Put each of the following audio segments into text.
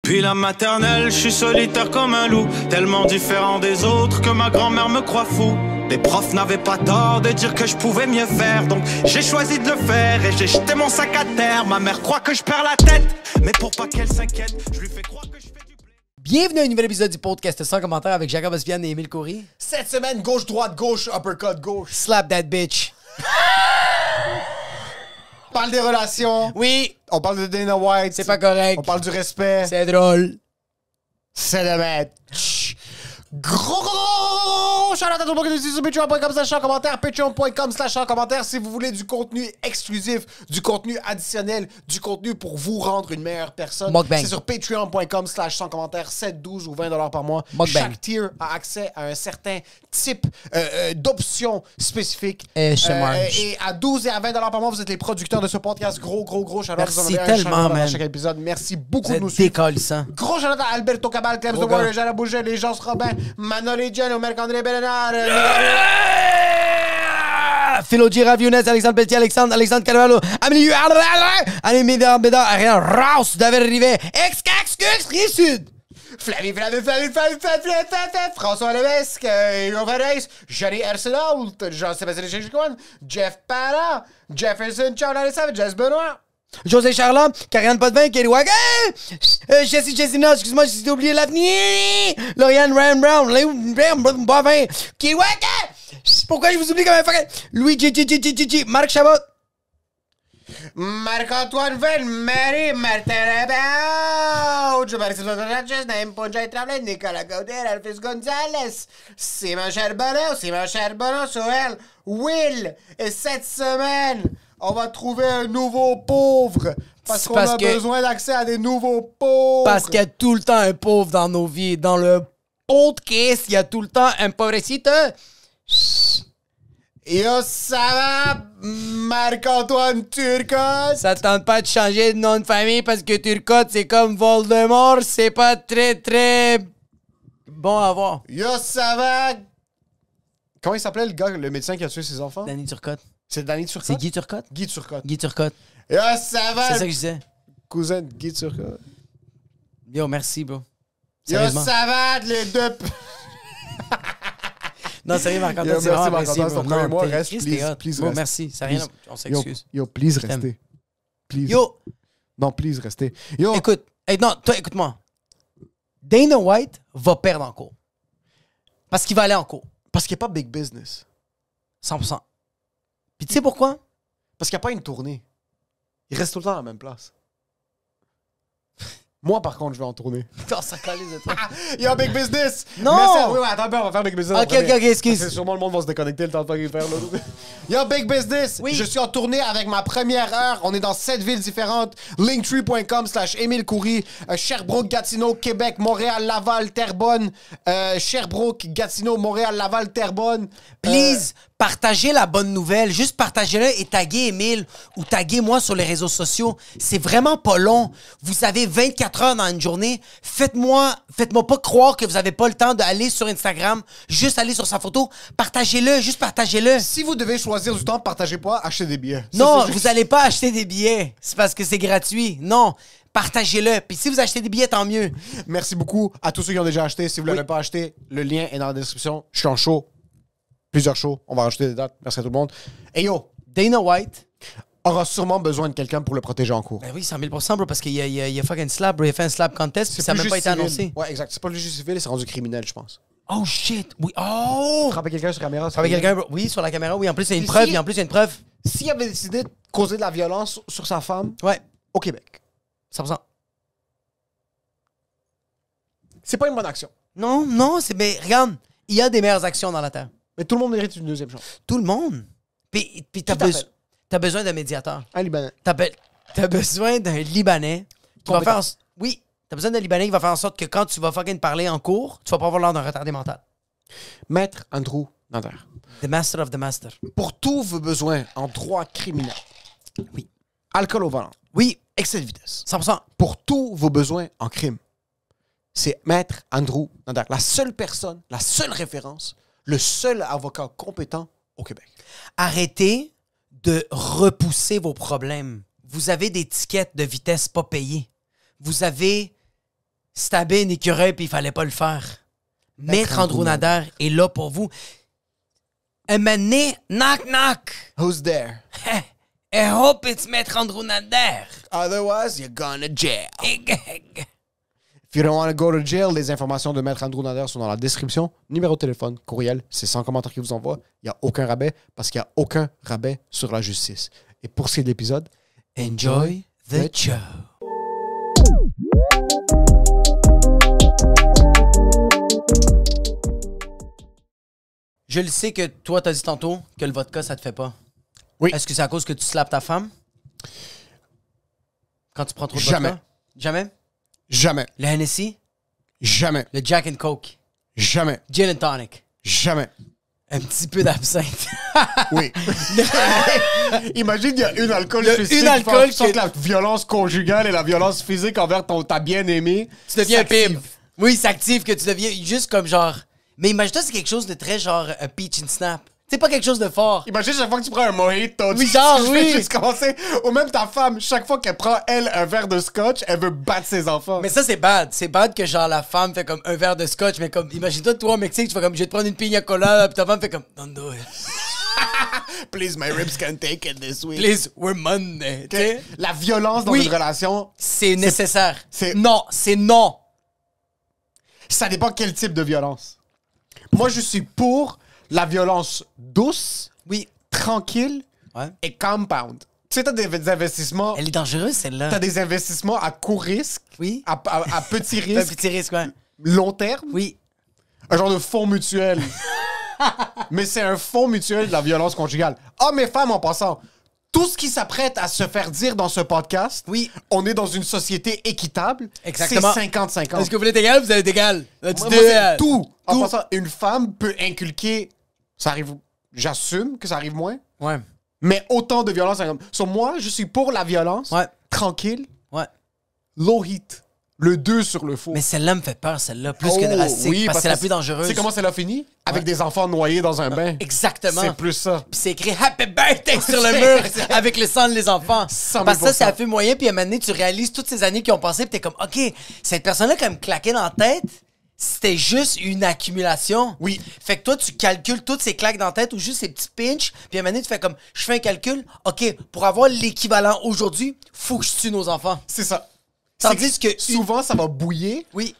Depuis la maternelle, je suis solitaire comme un loup, tellement différent des autres que ma grand-mère me croit fou. Les profs n'avaient pas tort de dire que je pouvais mieux faire, donc j'ai choisi de le faire et j'ai jeté mon sac à terre. Ma mère croit que je perds la tête, mais pour pas qu'elle s'inquiète, je lui fais croire que je fais du blé. Bienvenue à un nouvel épisode du podcast sans commentaire avec Jacob Ospian et Émile Coury. Cette semaine, gauche-droite, gauche, uppercut, gauche. Slap that bitch. On parle des relations. Oui, On parle de Dana White. c'est pas correct. On parle du respect. C'est drôle. C'est de mettre. Gros shout-out à tout le monde qui nous suit sur patreon.com/en-commentaire, patreon.com/en-commentaire si vous voulez du contenu exclusif, du contenu additionnel, du contenu pour vous rendre une meilleure personne. Mukbang. C'est sur patreon.com/en-commentaire, 7, 12 ou 20 $ par mois. Mukbang. Chaque tier a accès à un certain type d'options spécifiques. Et je mange. Et à 12 et à 20 $ par mois, vous êtes les producteurs de ce podcast. Gros shout-out. Merci Vous en avez un tellement, shout-out man. à chaque épisode. Merci beaucoup Vous de nous êtes suivre. décalissant. Gros shout-out à Alberto Cabal, Clems de Gros gars. Warrior, Jean Bouger, les gens Robin, Manoli Giano, Marc-André Bellenard, Philo Girard, Younes, Alexandre Pelletier, Alexandre Carvalho, Amélie Amélie Bédard, Ariane Rouse, David Rivet, Rive Sud. Flavie, François Levesque, Hugo Ferreis, Johnny Arsenault, Jean-Sébastien Chichicoine, Jeff Parra, Jefferson, Charles Savage, Jess Benoît. José Charland, Karianne Potvin, Kelly Wagon, Jessina, excuse-moi, j'ai oublié l'avenir, Lauriane Ryan Brown, Léon Bovin, Kelly Wagon, pourquoi je vous oublie comme un fucking, Louis G, Marc Chabot, Marc-Antoine Vell, Marie, Martin Rabaud, Marie-Sylvain Sanchez, Naïm Ponjay Tremblay, Nicolas Gaudet, Alphys Gonzalez, Simon Charbonneau, Soel, Will. Et cette semaine, on va trouver un nouveau pauvre. Parce qu'on a besoin d'accès à des nouveaux pauvres. parce qu'il y a tout le temps un pauvre dans nos vies, dans le podcast, il y a tout le temps un pauvrecito. Yo, ça va, Marc-Antoine Turcotte? Ça tente pas de changer de nom de famille parce que Turcotte, c'est comme Voldemort, c'est pas très bon à voir. Yo, ça va? Comment il s'appelait le gars, le médecin qui a tué ses enfants? Danny Turcotte. C'est Danny Turcotte? C'est Guy Turcotte? Guy Turcotte. Guy Turcotte. Yo, ça va? C'est ça que je disais. Cousin de Guy Turcotte. Yo, merci, bro. Yo, Sérieusement. ça va, les deux... Non, sérieux, Marc-Antoine, Yo, c'est merci, vraiment Marc-Antoine, apprécié, c'est ton bro. premier mois. t'es- Reste, Chris, please, t'es hot. please, Bro, reste. merci. Ça rien, on s'excuse. Yo, please, t'aime. restez. Please. Yo, Non, please, restez. Yo, écoute. Non, toi, écoute-moi. Dana White va perdre en cours. Parce qu'il va aller en cours. parce qu'il n'y a pas big business. 100%. Puis tu sais pourquoi? Parce qu'il n'y a pas une tournée. Il reste tout le temps à la même place. Moi, par contre, je vais en tournée. Putain, ça calise de toi. Yo, big business! Non! Oui, attends, on va faire big business. Ok, excuse. Parce que sûrement le monde va se déconnecter le temps de pas qu'il faire. Là. Yo, big business! Oui. Je suis en tournée avec ma première heure. On est dans 7 villes différentes. Linktree.com/Émile Coury. Sherbrooke, Gatineau, Québec, Montréal, Laval, Terrebonne. Sherbrooke, Gatineau, Montréal, Laval, Terrebonne. Please, partagez la bonne nouvelle. Juste partagez-le et taguez Émile ou taguez moi sur les réseaux sociaux. C'est vraiment pas long. Vous avez 24 heures dans une journée. Faites-moi pas croire que vous avez pas le temps d'aller sur Instagram. Juste aller sur sa photo. Partagez-le. Juste partagez-le. Si vous devez choisir du temps, partagez pas, achetez des billets. Ça, Non, c'est- vous allez pas acheter des billets. C'est parce que c'est gratuit. Non. Partagez-le. Puis si vous achetez des billets, tant mieux. Merci beaucoup à tous ceux qui ont déjà acheté. Si vous ne l'avez pas acheté, le lien est dans la description. Je suis en show. Plusieurs shows. On va rajouter des dates. Merci à tout le monde. Et yo, Dana White. aura sûrement besoin de quelqu'un pour le protéger en cours. Ben oui, 100 000 bro, parce qu'il y a fucking slap, bro. Il a fait un slap contest, puis ça n'a plus même pas juste été civil. annoncé. Ouais, exact. C'est pas le juge civil, c'est rendu criminel, je pense. Oh shit. Oui. Oh! Frapper quelqu'un sur caméra, c'est Avec criminel. quelqu'un, oui, sur la caméra, oui. En plus, il y a une Puis preuve. si- En plus, il y a une preuve. S'il avait décidé de causer de la violence sur sa femme Ouais, au Québec, 100%. c'est pas une bonne action. Non, c'est. Mais regarde, il y a des meilleures actions dans la Terre. Mais tout le monde mérite une deuxième chance. Tout le monde. Puis t'as Qui t'appelle? t'as besoin d'un médiateur. Un Libanais. T'as besoin d'un Libanais qui va Compétent. faire. Oui, t'as besoin d'un Libanais qui va faire en sorte que quand tu vas fucking parler en cours, tu vas pas avoir l'air d'un retardé mental. Maître Andrew Nader. The master of the master. Pour tous vos besoins en droit criminel. Oui. Alcool au volant. Oui, Excès de vitesse. 100%. Pour tous vos besoins en crime. C'est Maître Andrew Nader. La seule personne, la seule référence, le seul avocat compétent au Québec. Arrêtez de repousser vos problèmes. Vous avez des tickets de vitesse pas payés. Vous avez stabber un écureuil puis il fallait pas le faire. Maître Andrew Nader est là pour vous. Un moment donné, knock knock. Who's there? I hope it's Maître Andrew Nader. Otherwise, you're gonna jail. If you don't want to go to jail, les informations de Maître Andrew Nader sont dans la description. Numéro de téléphone, courriel, c'est 100 commentaires qu'il vous envoie. Il n'y a aucun rabais parce qu'il n'y a aucun rabais sur la justice. Et pour ce qui est de l'épisode, Enjoy the show. Je le sais que toi, t'as dit tantôt que le vodka, ça te fait pas. Oui. Est-ce que c'est à cause que tu slappes ta femme? Quand tu prends trop de Jamais. vodka? Jamais. Jamais. Le Hennessy? Jamais. Le Jack and Coke? Jamais. Gin and tonic? Jamais. Un petit peu d'absinthe? Oui. Imagine, il y a une alcool Il y a spécifique une alcool qui fait que- la violence conjugale et la violence physique envers ta bien-aimée. Tu deviens un s'active. pimp. Oui, c'est actif que tu deviens juste comme genre... Mais imagine-toi, c'est quelque chose de très genre peach and snap. C'est pas quelque chose de fort. Imagine chaque fois que tu prends un mojito. Oui, tu genre, fais oui. juste commencer. Ou même ta femme, chaque fois qu'elle prend, elle, un verre de scotch, elle veut battre ses enfants. Mais ça, c'est bad. C'est bad que genre la femme fait comme un verre de scotch, mais comme, imagine-toi, toi au Mexique, tu fais comme, je vais te prendre une pina colada, puis ta femme fait comme, don't do it. Please, my ribs can take it this week. Please, we're Monday. tu sais? La violence dans Oui. une relation, C'est nécessaire. c'est- Non, c'est non. ça dépend quel type de violence. Moi, je suis pour la violence douce, Oui. tranquille Ouais. et compound. Tu sais, t'as des investissements. Elle est dangereuse, celle-là. T'as des investissements à court risque, Oui. à petit Un risque, petit risque, ouais. long terme, Oui. un genre de fonds mutuel. Mais c'est un fonds mutuel de la violence conjugale. Hommes et femmes en passant, tout ce qui s'apprête à se faire dire dans ce podcast, Oui. on est dans une société équitable. Exactement. C'est 50-50. Est-ce que vous voulez être égal? Vous êtes égal. Let's Moi, do c'est it. tout. En Tout. passant, une femme peut inculquer, ça arrive, j'assume que ça arrive moins, Ouais. mais autant de violence. Sur moi, je suis pour la violence, Ouais. tranquille, Ouais. low heat, le 2 sur le faux. Mais celle-là me fait peur, celle-là, plus que drastique, oui, parce que c'est la que plus dangereuse. Tu sais comment celle-là finit? Avec des enfants noyés dans un bain. Exactement. C'est plus ça. Puis c'est écrit Happy Birthday sur le mur avec le sang des enfants. 100 000%. Parce que ça, c'est à fait moyen. Puis à un moment donné, tu réalises toutes ces années qui ont passé. Puis t'es comme, OK, cette personne-là, quand même claqué dans la tête, c'était juste une accumulation. Oui. Fait que toi, tu calcules toutes ces claques dans la tête ou juste ces petits pinches. Puis à un moment donné, tu fais comme, je fais un calcul. OK, pour avoir l'équivalent aujourd'hui, faut que je tue nos enfants. C'est ça. Tandis C'est que- souvent, ça va bouillir. Oui.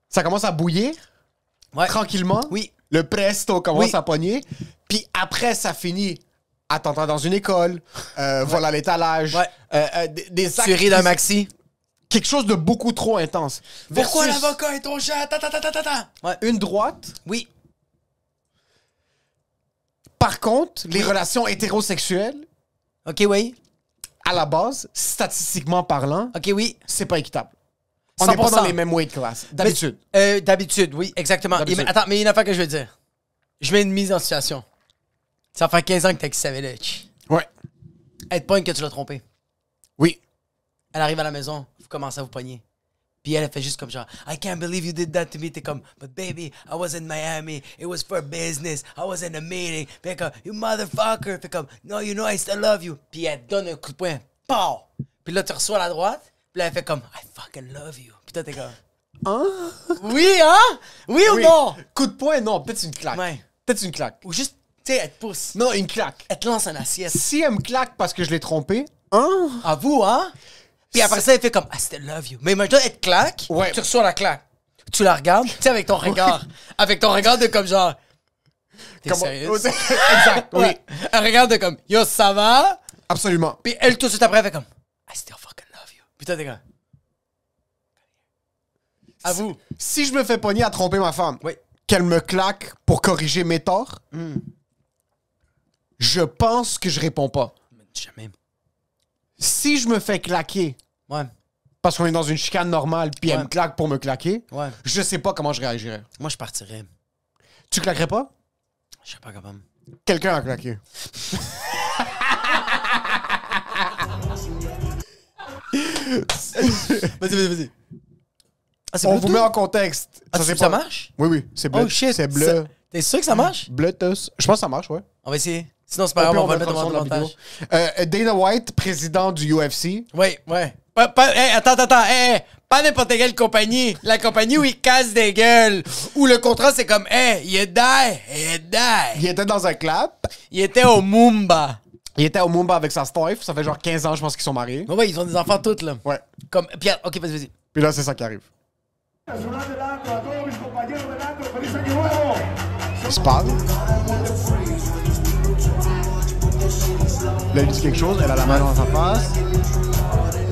Ça commence à bouillir Ouais. tranquillement. Oui. Le presto commence Oui. à pogner. Puis après, ça finit attentat dans une école, vol à l'étalage, Ouais. des actes Tuerie d'un qui- maxi. quelque chose de beaucoup trop intense. Pourquoi Versus l'avocat est ton chat? Ta, ta, ta, ta, ta, ta. Ouais. une droite? Oui. Par contre, les relations hétérosexuelles, OK, oui. à la base, statistiquement parlant, OK, oui. c'est pas équitable. On n'est pas 100%. dans les mêmes weight class, d'habitude. D'habitude, oui, exactement. D'habitude. Attends, mais il y a une affaire que je veux dire. Je mets une mise en situation. Ça fait 15 ans que t'es avec Savage. Ouais. Elle te pogne que tu l'as trompé. Oui. Elle arrive à la maison, vous commencez à vous pogner. Puis elle fait juste comme genre, I can't believe you did that to me. T'es comme, but baby, I was in Miami. It was for business. I was in a meeting. Puis elle est comme, you motherfucker. Fait comme, no, you know I still love you. Puis elle te donne un coup de poing. Pow! Puis là, tu reçois à la droite. Puis là, elle fait comme, I fucking love you. Puis toi, t'es comme, Hein? oui, hein? Oui ou Oui. non? Coup de poing, non, peut-être une claque. Ouais. Peut-être une claque. Ou juste, tu sais, elle te pousse. Non, une claque. Elle te lance un assiette. Si elle me claque parce que je l'ai trompé, hein? À vous, hein? Puis après ça, elle fait comme, I still love you. Mais imagine-toi, elle te claque. Ouais. Tu reçois la claque. Tu la regardes, tu sais, avec ton regard. Avec ton regard de comme genre, t'es Comment- sérieux? Exact, oui. Ouais. Elle regarde de comme, yo, ça va? Absolument. Puis elle, tout de suite après, elle fait comme, I still fucking love you. Puis toi, t'es comme, à vous. Si je me fais pogner à tromper ma femme, Oui. qu'elle me claque pour corriger mes torts, je pense que je réponds pas. Jamais. Si je me fais claquer Ouais. parce qu'on est dans une chicane normale puis elle Ouais. me claque pour me claquer, Ouais. je sais pas comment je réagirais. Moi, je partirais. Tu claquerais pas? Je serais pas capable. Quelqu'un a claqué. Vas-y. Ah, c'est On Bluetooth? vous met en contexte. Ah, c'est ça marche? Oui, oui. C'est bleu. Oh shit. C'est bleu. T'es sûr que ça marche? Bluetooth. Je pense que ça marche, ouais. On va essayer. Sinon, c'est pas grave, on va le mettre mettra dans le le son de la montage. vidéo. Dana White, président du UFC. Ouais. Attends. Pas n'importe quelle compagnie. La compagnie où ils cassent des gueules. Où le contrat, c'est comme, il est die. Il était dans un club. Il était au Mumba. Il était au Mumba avec sa wife. Ça fait genre 15 ans, je pense qu'ils sont mariés. Ouais, ils ont des enfants toutes, là. Ouais. Comme, Pierre, ok, vas-y. Puis là, c'est ça qui arrive. Il se parle. Là, il dit quelque chose. Elle a la main dans sa face.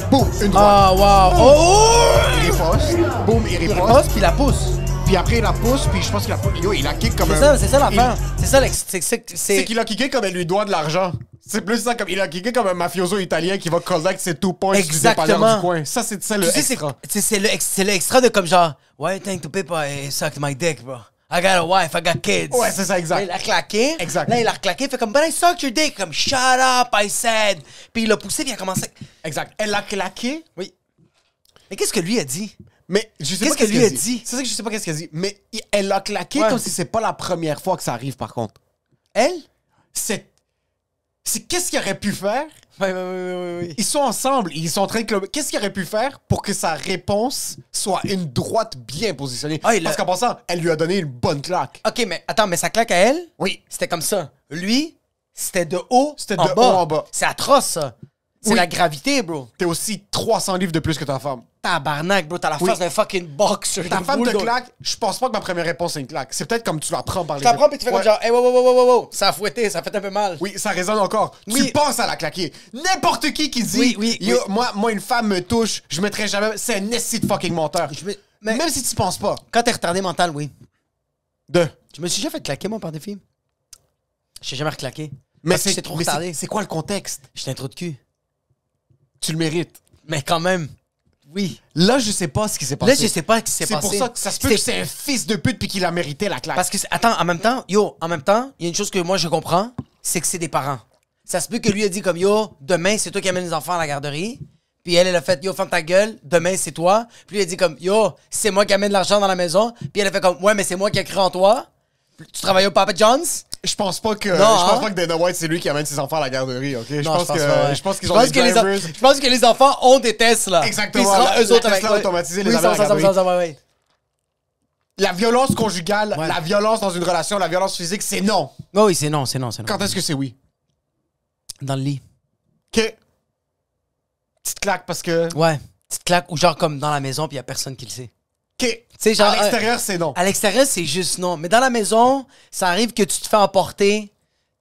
Boum, une droite. Ah, wow. Oh! Il riposte. Boum, il riposte. Pose, puis la pousse. Puis après, il la pousse. Puis je pense qu'il a... Yo, il a kick comme C'est ça l'affaire. C'est qu'il a kické comme elle lui doit de l'argent. C'est plus ça, comme il a kické comme un mafioso italien qui va collect ses 2 points du dépanneur du coin. Ça, c'est ça le extra. C'est le extra de comme genre, why you think to people suck my dick, bro? I got a wife, I got kids. Ouais, c'est ça, exact. Là, il a claqué. Exact. Là, il a reclaqué, il fait comme, but I sucked your dick. Comme, shut up, I said. Puis il l'a poussé, puis il a commencé. Exact. Elle l'a claqué. Oui. Mais qu'est-ce que lui a dit? Mais je sais pas Qu'est-ce que lui a dit? C'est ça que je sais pas qu'est-ce qu'elle a dit. Mais elle l'a claqué comme si c'est pas la première fois que ça arrive, par contre. Elle? C'est qu'est-ce qu'il aurait pu faire? Oui. Ils sont ensemble, ils sont en train de... Qu'est-ce qu'il aurait pu faire pour que sa réponse soit une droite bien positionnée? Parce qu'en passant, elle lui a donné une bonne claque. OK, mais attends, mais sa claque à elle? Oui. C'était comme ça. Lui, c'était de haut C'était de haut en bas. C'est atroce, ça. C'est la gravité, bro. T'es aussi 300 livres de plus que ta femme. Tabarnak, bro. T'as la face d'un fucking boxer. Ta femme te claque, je pense pas que ma première réponse c'est une claque. C'est peut-être comme tu la prends par les... Tu la prends pis tu fais comme genre, hey, wow. Ça a fouetté, ça fait un peu mal. Oui, ça résonne encore. Oui. Tu penses à la claquer. N'importe qui dit, Yo, moi, une femme me touche, je mettrais jamais... C'est un esti de fucking menteur. Même si tu penses pas. Quand t'es retardé mental, oui. Je me suis déjà fait claquer, moi, par des filles. Je t'ai jamais reclaqué. Mais c'est trop retardé. C'est quoi le contexte? J'étais un trou de cul. Tu le mérites. Mais quand même, oui. Là, je sais pas ce qui s'est passé. Là, je sais pas ce qui s'est passé. C'est pour ça que ça se peut que c'est un fils de pute puis qu'il a mérité la claque. Parce que, attends, en même temps, il y a une chose que moi je comprends, c'est que c'est des parents. Ça se peut que lui a dit comme, yo, demain, c'est toi qui amènes les enfants à la garderie. Puis elle a fait, yo, ferme ta gueule, demain, c'est toi. Puis lui a dit comme, yo, c'est moi qui amène l'argent dans la maison. Puis elle a fait comme, ouais, mais c'est moi qui ai cru en toi. Tu travailles au Papa John's? Je pense pas que Dana White, c'est lui qui amène ses enfants à la garderie, OK? Je pense qu'ils ont des drivers. Je pense que les enfants ont des Tesla. Exactement. Eux autres avec... automatisés, les amènent à la garderie. Oui. La violence conjugale, la violence dans une relation, la violence physique, c'est non. Oh, oui, c'est non. Quand est-ce que c'est oui? Dans le lit. OK. Petite claque parce que... Ouais. Petite claque ou genre comme dans la maison puis y a personne qui le sait. OK. Genre, à l'extérieur, c'est non. À l'extérieur, c'est juste non. Mais dans la maison, ça arrive que tu te fais emporter.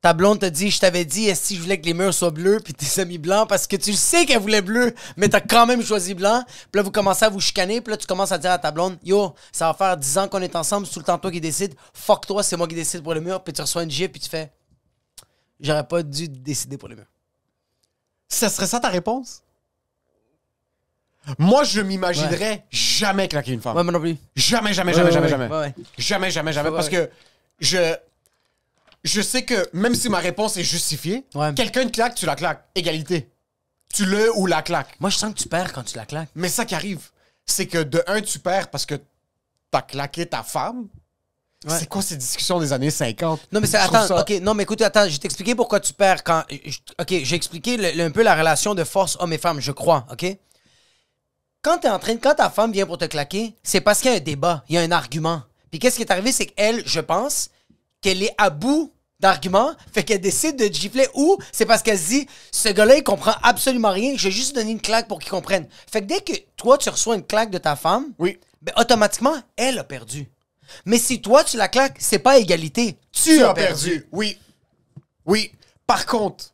Ta blonde te dit, je t'avais dit, est-ce que je voulais que les murs soient bleus, puis t'es mis blanc parce que tu le sais qu'elle voulait bleu, mais t'as quand même choisi blanc. Puis là, vous commencez à vous chicaner, puis là, tu commences à dire à ta blonde, yo, ça va faire 10 ans qu'on est ensemble, c'est tout le temps toi qui décide. Fuck toi, c'est moi qui décide pour le mur, puis tu reçois une gifle, puis tu fais, j'aurais pas dû décider pour le mur. Ça serait ça ta réponse? Moi, je m'imaginerais jamais claquer une femme. Ouais, moi non plus. Jamais. Ouais. Jamais. Parce que je sais que même si ma réponse est justifiée, quelqu'un te claque, tu la claques. Égalité. Tu le ou la claques. Moi, je sens que tu perds quand tu la claques. Mais ça qui arrive, c'est que de un, tu perds parce que t'as claqué ta femme. Ouais. C'est quoi ces discussions des années 50? Non, mais attends, OK, non, mais écoute, attends, je vais t'expliquer pourquoi tu perds quand... OK, j'ai expliqué un peu la relation de force homme et femme, je crois, OK? Quand ta femme vient pour te claquer, c'est parce qu'il y a un débat, il y a un argument. Puis qu'est-ce qui est arrivé, c'est qu'elle, je pense, qu'elle est à bout d'arguments, fait qu'elle décide de gifler, ou c'est parce qu'elle se dit, ce gars-là, il comprend absolument rien, je vais juste donner une claque pour qu'il comprenne. Fait que dès que toi, tu reçois une claque de ta femme, ben, automatiquement, elle a perdu. Mais si toi, tu la claques, c'est pas égalité. Tu as perdu. Oui. Par contre,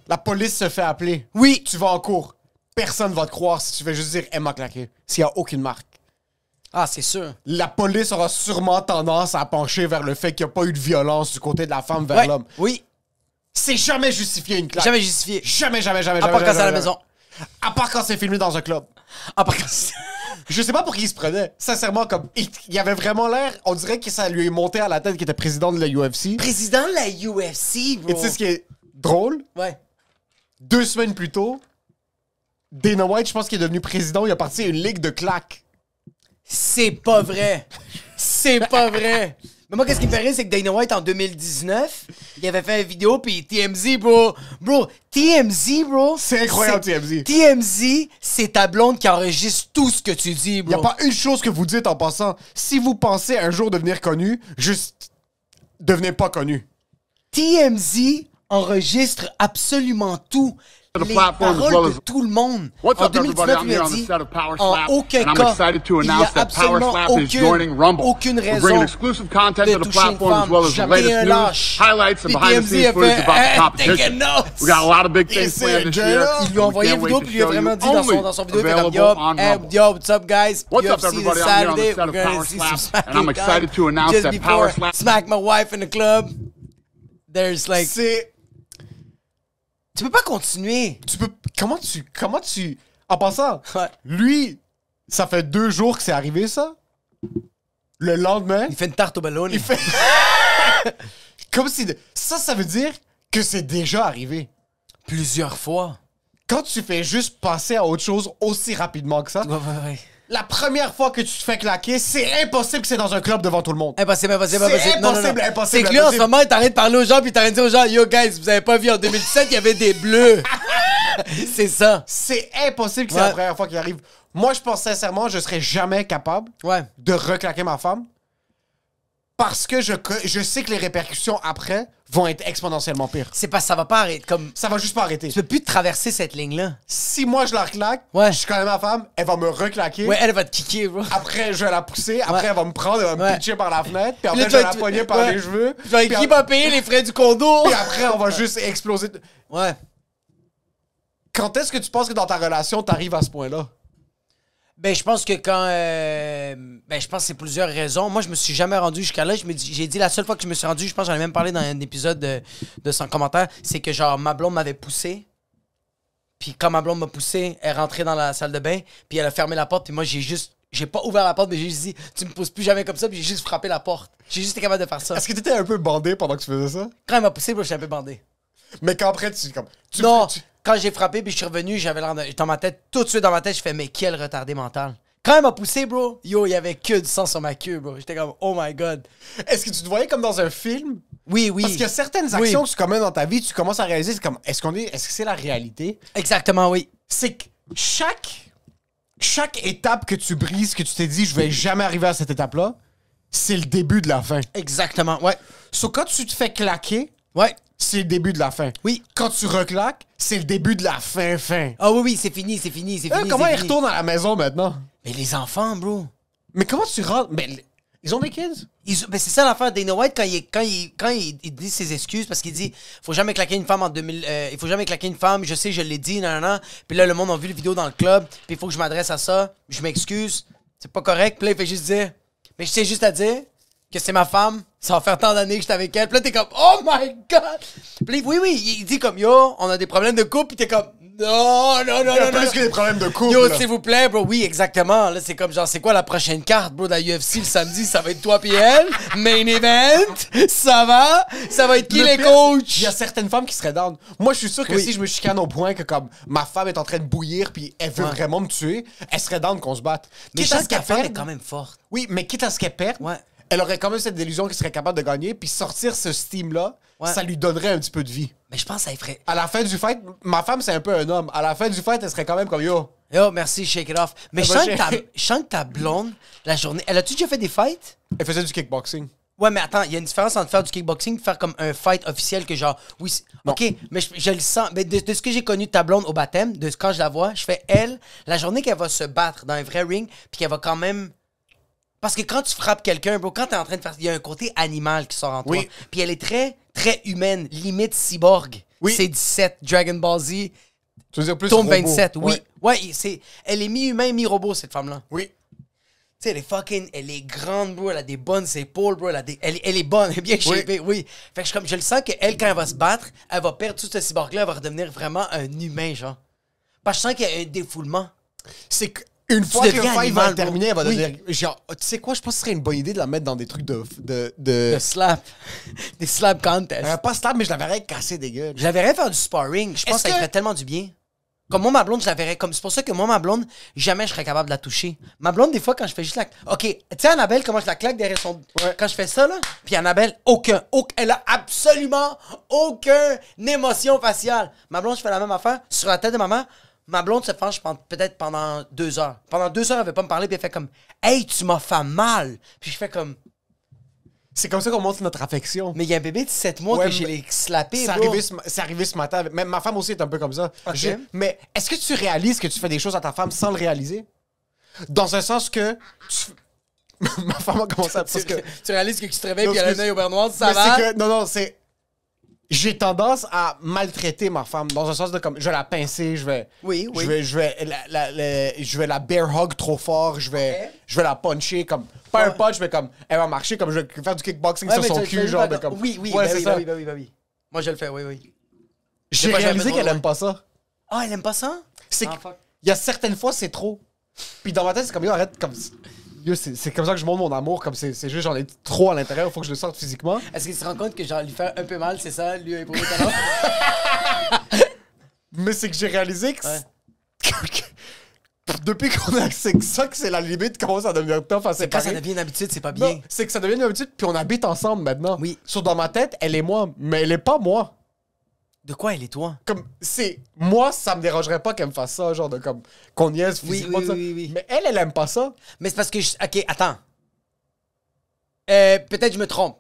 la police se fait appeler. Oui. Tu vas en cours. Personne va te croire si tu fais juste dire « elle m'a claqué », s'il n'y a aucune marque. Ah, c'est sûr. La police aura sûrement tendance à pencher vers le fait qu'il n'y a pas eu de violence du côté de la femme vers l'homme. Oui. C'est jamais justifié une claque. Jamais justifié. Jamais. À part quand c'est à la maison. À part quand c'est filmé dans un club. À part quand c'est... Je sais pas pour qui il se prenait. Sincèrement, comme il avait vraiment l'air, on dirait que ça lui est monté à la tête qu'il était président de la UFC. Président de la UFC, bro. Et tu sais ce qui est drôle? Ouais. 2 semaines plus tôt, Dana White, je pense qu'il est devenu président, il a parti à une ligue de claques. C'est pas vrai. C'est pas vrai. Mais moi, qu'est-ce qui me fait rire, c'est que Dana White, en 2019, Il avait fait une vidéo, puis TMZ, bro. Bro, TMZ, bro. C'est incroyable, TMZ. TMZ, c'est ta blonde qui enregistre tout ce que tu dis, bro. Y a pas une chose que vous dites en passant. Si vous pensez un jour devenir connu, juste devenez pas connu. TMZ enregistre absolument tout. Les paroles de tout le monde. En 2019, il a dit, en aucun cas, il n'y a absolument aucune raison de toucher une femme. Jamais un lâche. Puis TMZ a fait, take a note. Il lui a envoyé une vidéo, puis il lui a vraiment dit dans son vidéo, il fait comme, yo, what's up, guys? UFC this Saturday, we're gonna see some smacking. Just before smack my wife in the club, there's like... Tu peux pas continuer. Comment tu... En passant, lui, ça fait 2 jours que c'est arrivé, ça. Le lendemain... Il fait une tarte au ballon. Il fait... Comme si... Ça veut dire que c'est déjà arrivé. Plusieurs fois. Quand tu fais juste passer à autre chose aussi rapidement que ça... Ouais. La première fois que tu te fais claquer, c'est impossible que c'est dans un club devant tout le monde. Impossible. Impossible. C'est que lui, en ce moment, il est en train de parler aux gens, puis il est en train de dire aux gens, yo, guys, vous avez pas vu, en 2017, il y avait des bleus. C'est ça. C'est impossible que c'est la première fois qu'il arrive. Moi, je pense sincèrement, je serais jamais capable de reclaquer ma femme. Parce que je sais que les répercussions après vont être exponentiellement pires. C'est parce que ça va pas arrêter. Comme... Ça va juste pas arrêter. Tu peux plus traverser cette ligne-là. Si moi je la reclaque, je suis quand même ma femme, elle va me reclaquer. Ouais, elle va te kicker, bro. Après, je vais la pousser. Après, elle va me prendre, elle va me pitcher par la fenêtre. Puis après, là, je vais la poigner par les cheveux. Puis qui va payer les frais du condo? Puis après, on va juste exploser. Ouais. Quand est-ce que tu penses que dans ta relation, t'arrives à ce point-là? Ben, je pense que quand... je pense que c'est plusieurs raisons. Moi, je me suis jamais rendu jusqu'à là. J'ai dit la seule fois que je me suis rendu, je pense que j'en ai même parlé dans un épisode de son commentaire, c'est que genre ma blonde m'avait poussé. Puis quand ma blonde m'a poussé, elle est rentrée dans la salle de bain, puis elle a fermé la porte, puis moi, j'ai pas ouvert la porte, mais j'ai juste dit, tu me pousses plus jamais comme ça, puis j'ai juste frappé la porte. J'ai juste été capable de faire ça. Est-ce que t'étais un peu bandé pendant que tu faisais ça? Quand elle m'a poussé, bro, j'étais un peu bandé. Mais quand après, non, quand j'ai frappé, puis je suis revenu, j'avais l'air dans ma tête, tout de suite dans ma tête, je fais, mais quel retardé mental. Quand elle m'a poussé, bro, il y avait que du sang sur ma queue, bro. J'étais comme, oh my god. Est-ce que tu te voyais comme dans un film? Oui. Parce qu'il y a certaines actions que tu commets dans ta vie, tu commences à réaliser, c'est comme, est-ce que c'est la réalité? Exactement, oui. C'est que chaque étape que tu brises, que tu t'es dit, je vais jamais arriver à cette étape-là, c'est le début de la fin. Exactement, ouais. Quand tu te fais claquer, c'est le début de la fin. Oui. Quand tu reclaques, c'est le début de la fin. Ah oui, c'est fini. Comment ils retournent à la maison maintenant? Mais les enfants, bro. Mais comment tu rentres? Mais ils ont des kids? C'est ça l'affaire. Dana White, quand il dit ses excuses, parce qu'il dit faut jamais claquer une femme en 2000. Il faut jamais claquer une femme, je sais, je l'ai dit, nan. Puis là, le monde a vu la vidéo dans le club, puis il faut que je m'adresse à ça, je m'excuse, c'est pas correct. Puis là, il fait juste dire, mais je tiens juste à dire que c'est ma femme, ça va faire tant d'années que j'étais avec elle. Puis là, t'es comme, oh my god! Puis là, oui, il dit comme, yo, on a des problèmes de couple, puis t'es comme, non. Il y a plus que des problèmes de couple. Yo, s'il vous plaît, bro. Oui, exactement. Là, c'est comme genre, c'est quoi la prochaine carte, bro, de la UFC le samedi? Ça va être toi pis elle. Main event. Ça va être qui les coachs? Il y a certaines femmes qui seraient down. Moi, je suis sûr que si je me chicane au point que comme ma femme est en train de bouillir puis elle veut vraiment me tuer, elle serait down qu'on se batte. Mais je pense qu'elle est quand même forte. Oui, mais quitte à ce qu'elle perde, elle aurait quand même cette illusion qu'elle serait capable de gagner, puis sortir ce steam-là, ça lui donnerait un petit peu de vie. Mais je pense que ça ferait... À la fin du fight, ma femme, c'est un peu un homme. À la fin du fight, elle serait quand même comme yo. Yo, merci, shake it off. Mais je sens que ta blonde, la journée... Elle a-tu déjà fait des fights? Elle faisait du kickboxing. Ouais, mais attends, il y a une différence entre faire du kickboxing et faire comme un fight officiel que genre... Oui, OK, mais je le sens. Mais de ce que j'ai connu de ta blonde au baptême, de quand je la vois, je fais elle, la journée qu'elle va se battre dans un vrai ring, puis qu'elle va quand même... Parce que quand tu frappes quelqu'un, bro, quand t'es en train de faire... Il y a un côté animal qui sort en toi. Puis elle est très, très humaine, limite cyborg. Oui. C'est 17, Dragon Ball Z. Tu veux dire plus Tombe robot. 27, oui. Ouais, elle est mi-humain, mi-robot, cette femme-là. Oui. Tu sais, elle est fucking... Elle est grande, bro. Elle a des bonnes épaules, bro. Elle est bonne, elle est bien shapée, oui. Fait que je le sens qu'elle, quand elle va se battre, elle va perdre tout ce cyborg-là, elle va redevenir vraiment un humain, genre. Parce que je sens qu'il y a un défoulement. C'est que... Une fois que le fight va terminer, elle va devenir... Genre, tu sais quoi, je pense que ce serait une bonne idée de la mettre dans des trucs de slap. Des slap contests. Pas slap, mais je la verrais casser des gueules. Je la verrais faire du sparring. Je pense que ça lui ferait tellement du bien. Comme moi, ma blonde, je la verrais comme... C'est pour ça que moi, ma blonde, jamais je serais capable de la toucher. Ma blonde, des fois, quand je fais juste la... OK, tu sais, Annabelle, comment je la claque derrière son... Ouais. Quand je fais ça, là, puis Annabelle, elle a absolument aucune émotion faciale. Ma blonde, je fais la même affaire sur la tête de ma mère. Ma blonde se penche peut-être pendant 2 heures. Pendant 2 heures, elle veut pas me parler, puis elle fait comme « Hey, tu m'as fait mal! » Puis je fais comme... C'est comme ça qu'on montre notre affection. Mais il y a un bébé de 7 mois Ouais, que j'ai les slappé, C'est bro. arrivé ce matin. Même ma femme aussi est un peu comme ça. Ok. Mais est-ce que tu réalises que tu fais des choses à ta femme sans le réaliser? Dans un sens que... ma femme a commencé à... Parce que... Tu réalises que tu te réveilles Non, puis elle a un excuse- œil au beurre noir, ça Mais va? c'est que... Non, c'est... J'ai tendance à maltraiter ma femme dans un sens de comme... Je vais la pincer, je vais... Oui, oui. Je vais la bear hug trop fort, je vais la puncher comme... Pas un Ouais. punch, mais comme... Elle va marcher comme je vais faire du kickboxing Ouais, sur mais son tu cul, fais genre pas de comme... Oui, oui, Ouais, ben c'est oui, ça. ben oui, ben oui, ben oui. Moi, je le fais, oui, oui. J'ai pas réalisé jamais qu'elle trop aime pas ça. Ah, elle aime pas ça? C'est Ah, que- fuck. il y a certaines fois, c'est trop. Puis dans ma tête, c'est comme, yo, arrête, comme... Yo, c'est comme ça que je montre mon amour, comme c'est juste, j'en ai trop à l'intérieur, il faut que je le sorte physiquement. Est-ce qu'il se rend compte que genre lui faire un peu mal, c'est ça, lui a éprouvé talent? Mais c'est que j'ai réalisé que... Ouais. Depuis qu'on a... C'est que ça que c'est la limite, commence à devenir tough à Quand séparer. ça devient une habitude, c'est pas Non, bien. c'est que ça devient une habitude, puis on habite ensemble maintenant. Oui. Dans ma tête, elle est moi, mais elle est pas moi. De quoi elle est toi? Comme, c'est... Moi, ça me dérangerait pas qu'elle me fasse ça, genre de comme... Qu'on niaise Oui, physiquement, oui, ça. oui, oui. Mais elle aime pas ça. Mais c'est parce que ok, attends. Peut-être je me trompe.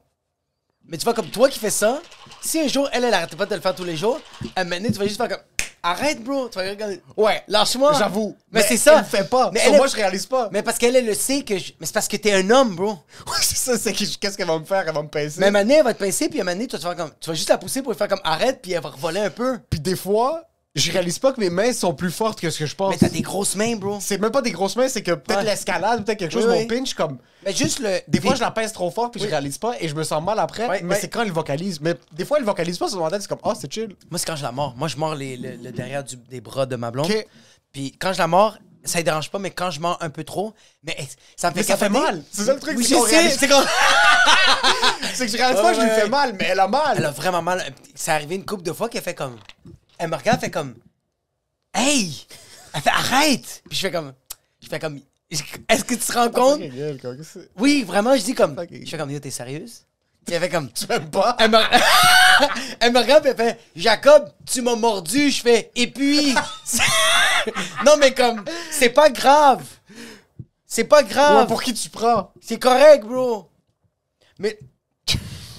Mais tu vois, comme toi qui fais ça, si un jour elle arrêtait pas de le faire tous les jours, à un moment donné, tu vas juste faire comme arrête, bro, tu vas regarder. Ouais. Lâche-moi. J'avoue. Mais c'est ça. Elle le fait pas. Mais Sur elle- moi, je réalise pas. Mais parce qu'elle le sait que Mais c'est parce que t'es un homme, bro. Ouais, c'est ça, c'est qu'est-ce qu'elle va me faire? Elle va me pincer. Mais à un moment donné, elle va te pincer, puis à un moment donné, tu vas te faire comme. Tu vas juste la pousser pour lui faire comme arrête, puis elle va revoler un peu. Puis des fois, je réalise pas que mes mains sont plus fortes que ce que je pense. Mais t'as des grosses mains, bro. C'est même pas des grosses mains, c'est que peut-être Ouais. l'escalade, peut-être quelque chose, Oui, mon oui. pinch, comme... Mais juste le. Des fois, je la pince trop fort, puis Oui. je réalise pas, et je me sens mal après, Ouais, mais ouais. c'est quand elle vocalise. Mais des fois, elle vocalise pas sur ma tête, c'est comme, oh, c'est chill. Moi, c'est quand je la mords. Moi, je mords le derrière des bras de ma blonde. Ok. Puis quand je la mords, ça ne dérange pas, mais quand je mords un peu trop, mais ça me fait Mais ça fait capoter. mal. C'est ça le truc, Oui, c'est je qu'on sais. réalise- C'est comme. C'est que je réalise pas que je lui Ouais, fais ouais. mal, mais elle a mal. Elle a vraiment mal. C'est arrivé une couple de fois qu'elle fait comme. Elle me regarde, elle fait comme. Hey! Elle fait arrête! Puis je fais comme. Est-ce que tu te rends compte? Oui, vraiment, je dis comme. Ok. Je fais comme, yo, t'es sérieuse? Puis elle fait comme. Tu m'aimes pas? Elle me... elle me regarde et elle fait Jacob, tu m'as mordu. Je fais et puis. Non, mais comme, c'est pas grave. C'est pas grave. Ouais, pour qui tu prends? C'est correct, bro. Mais.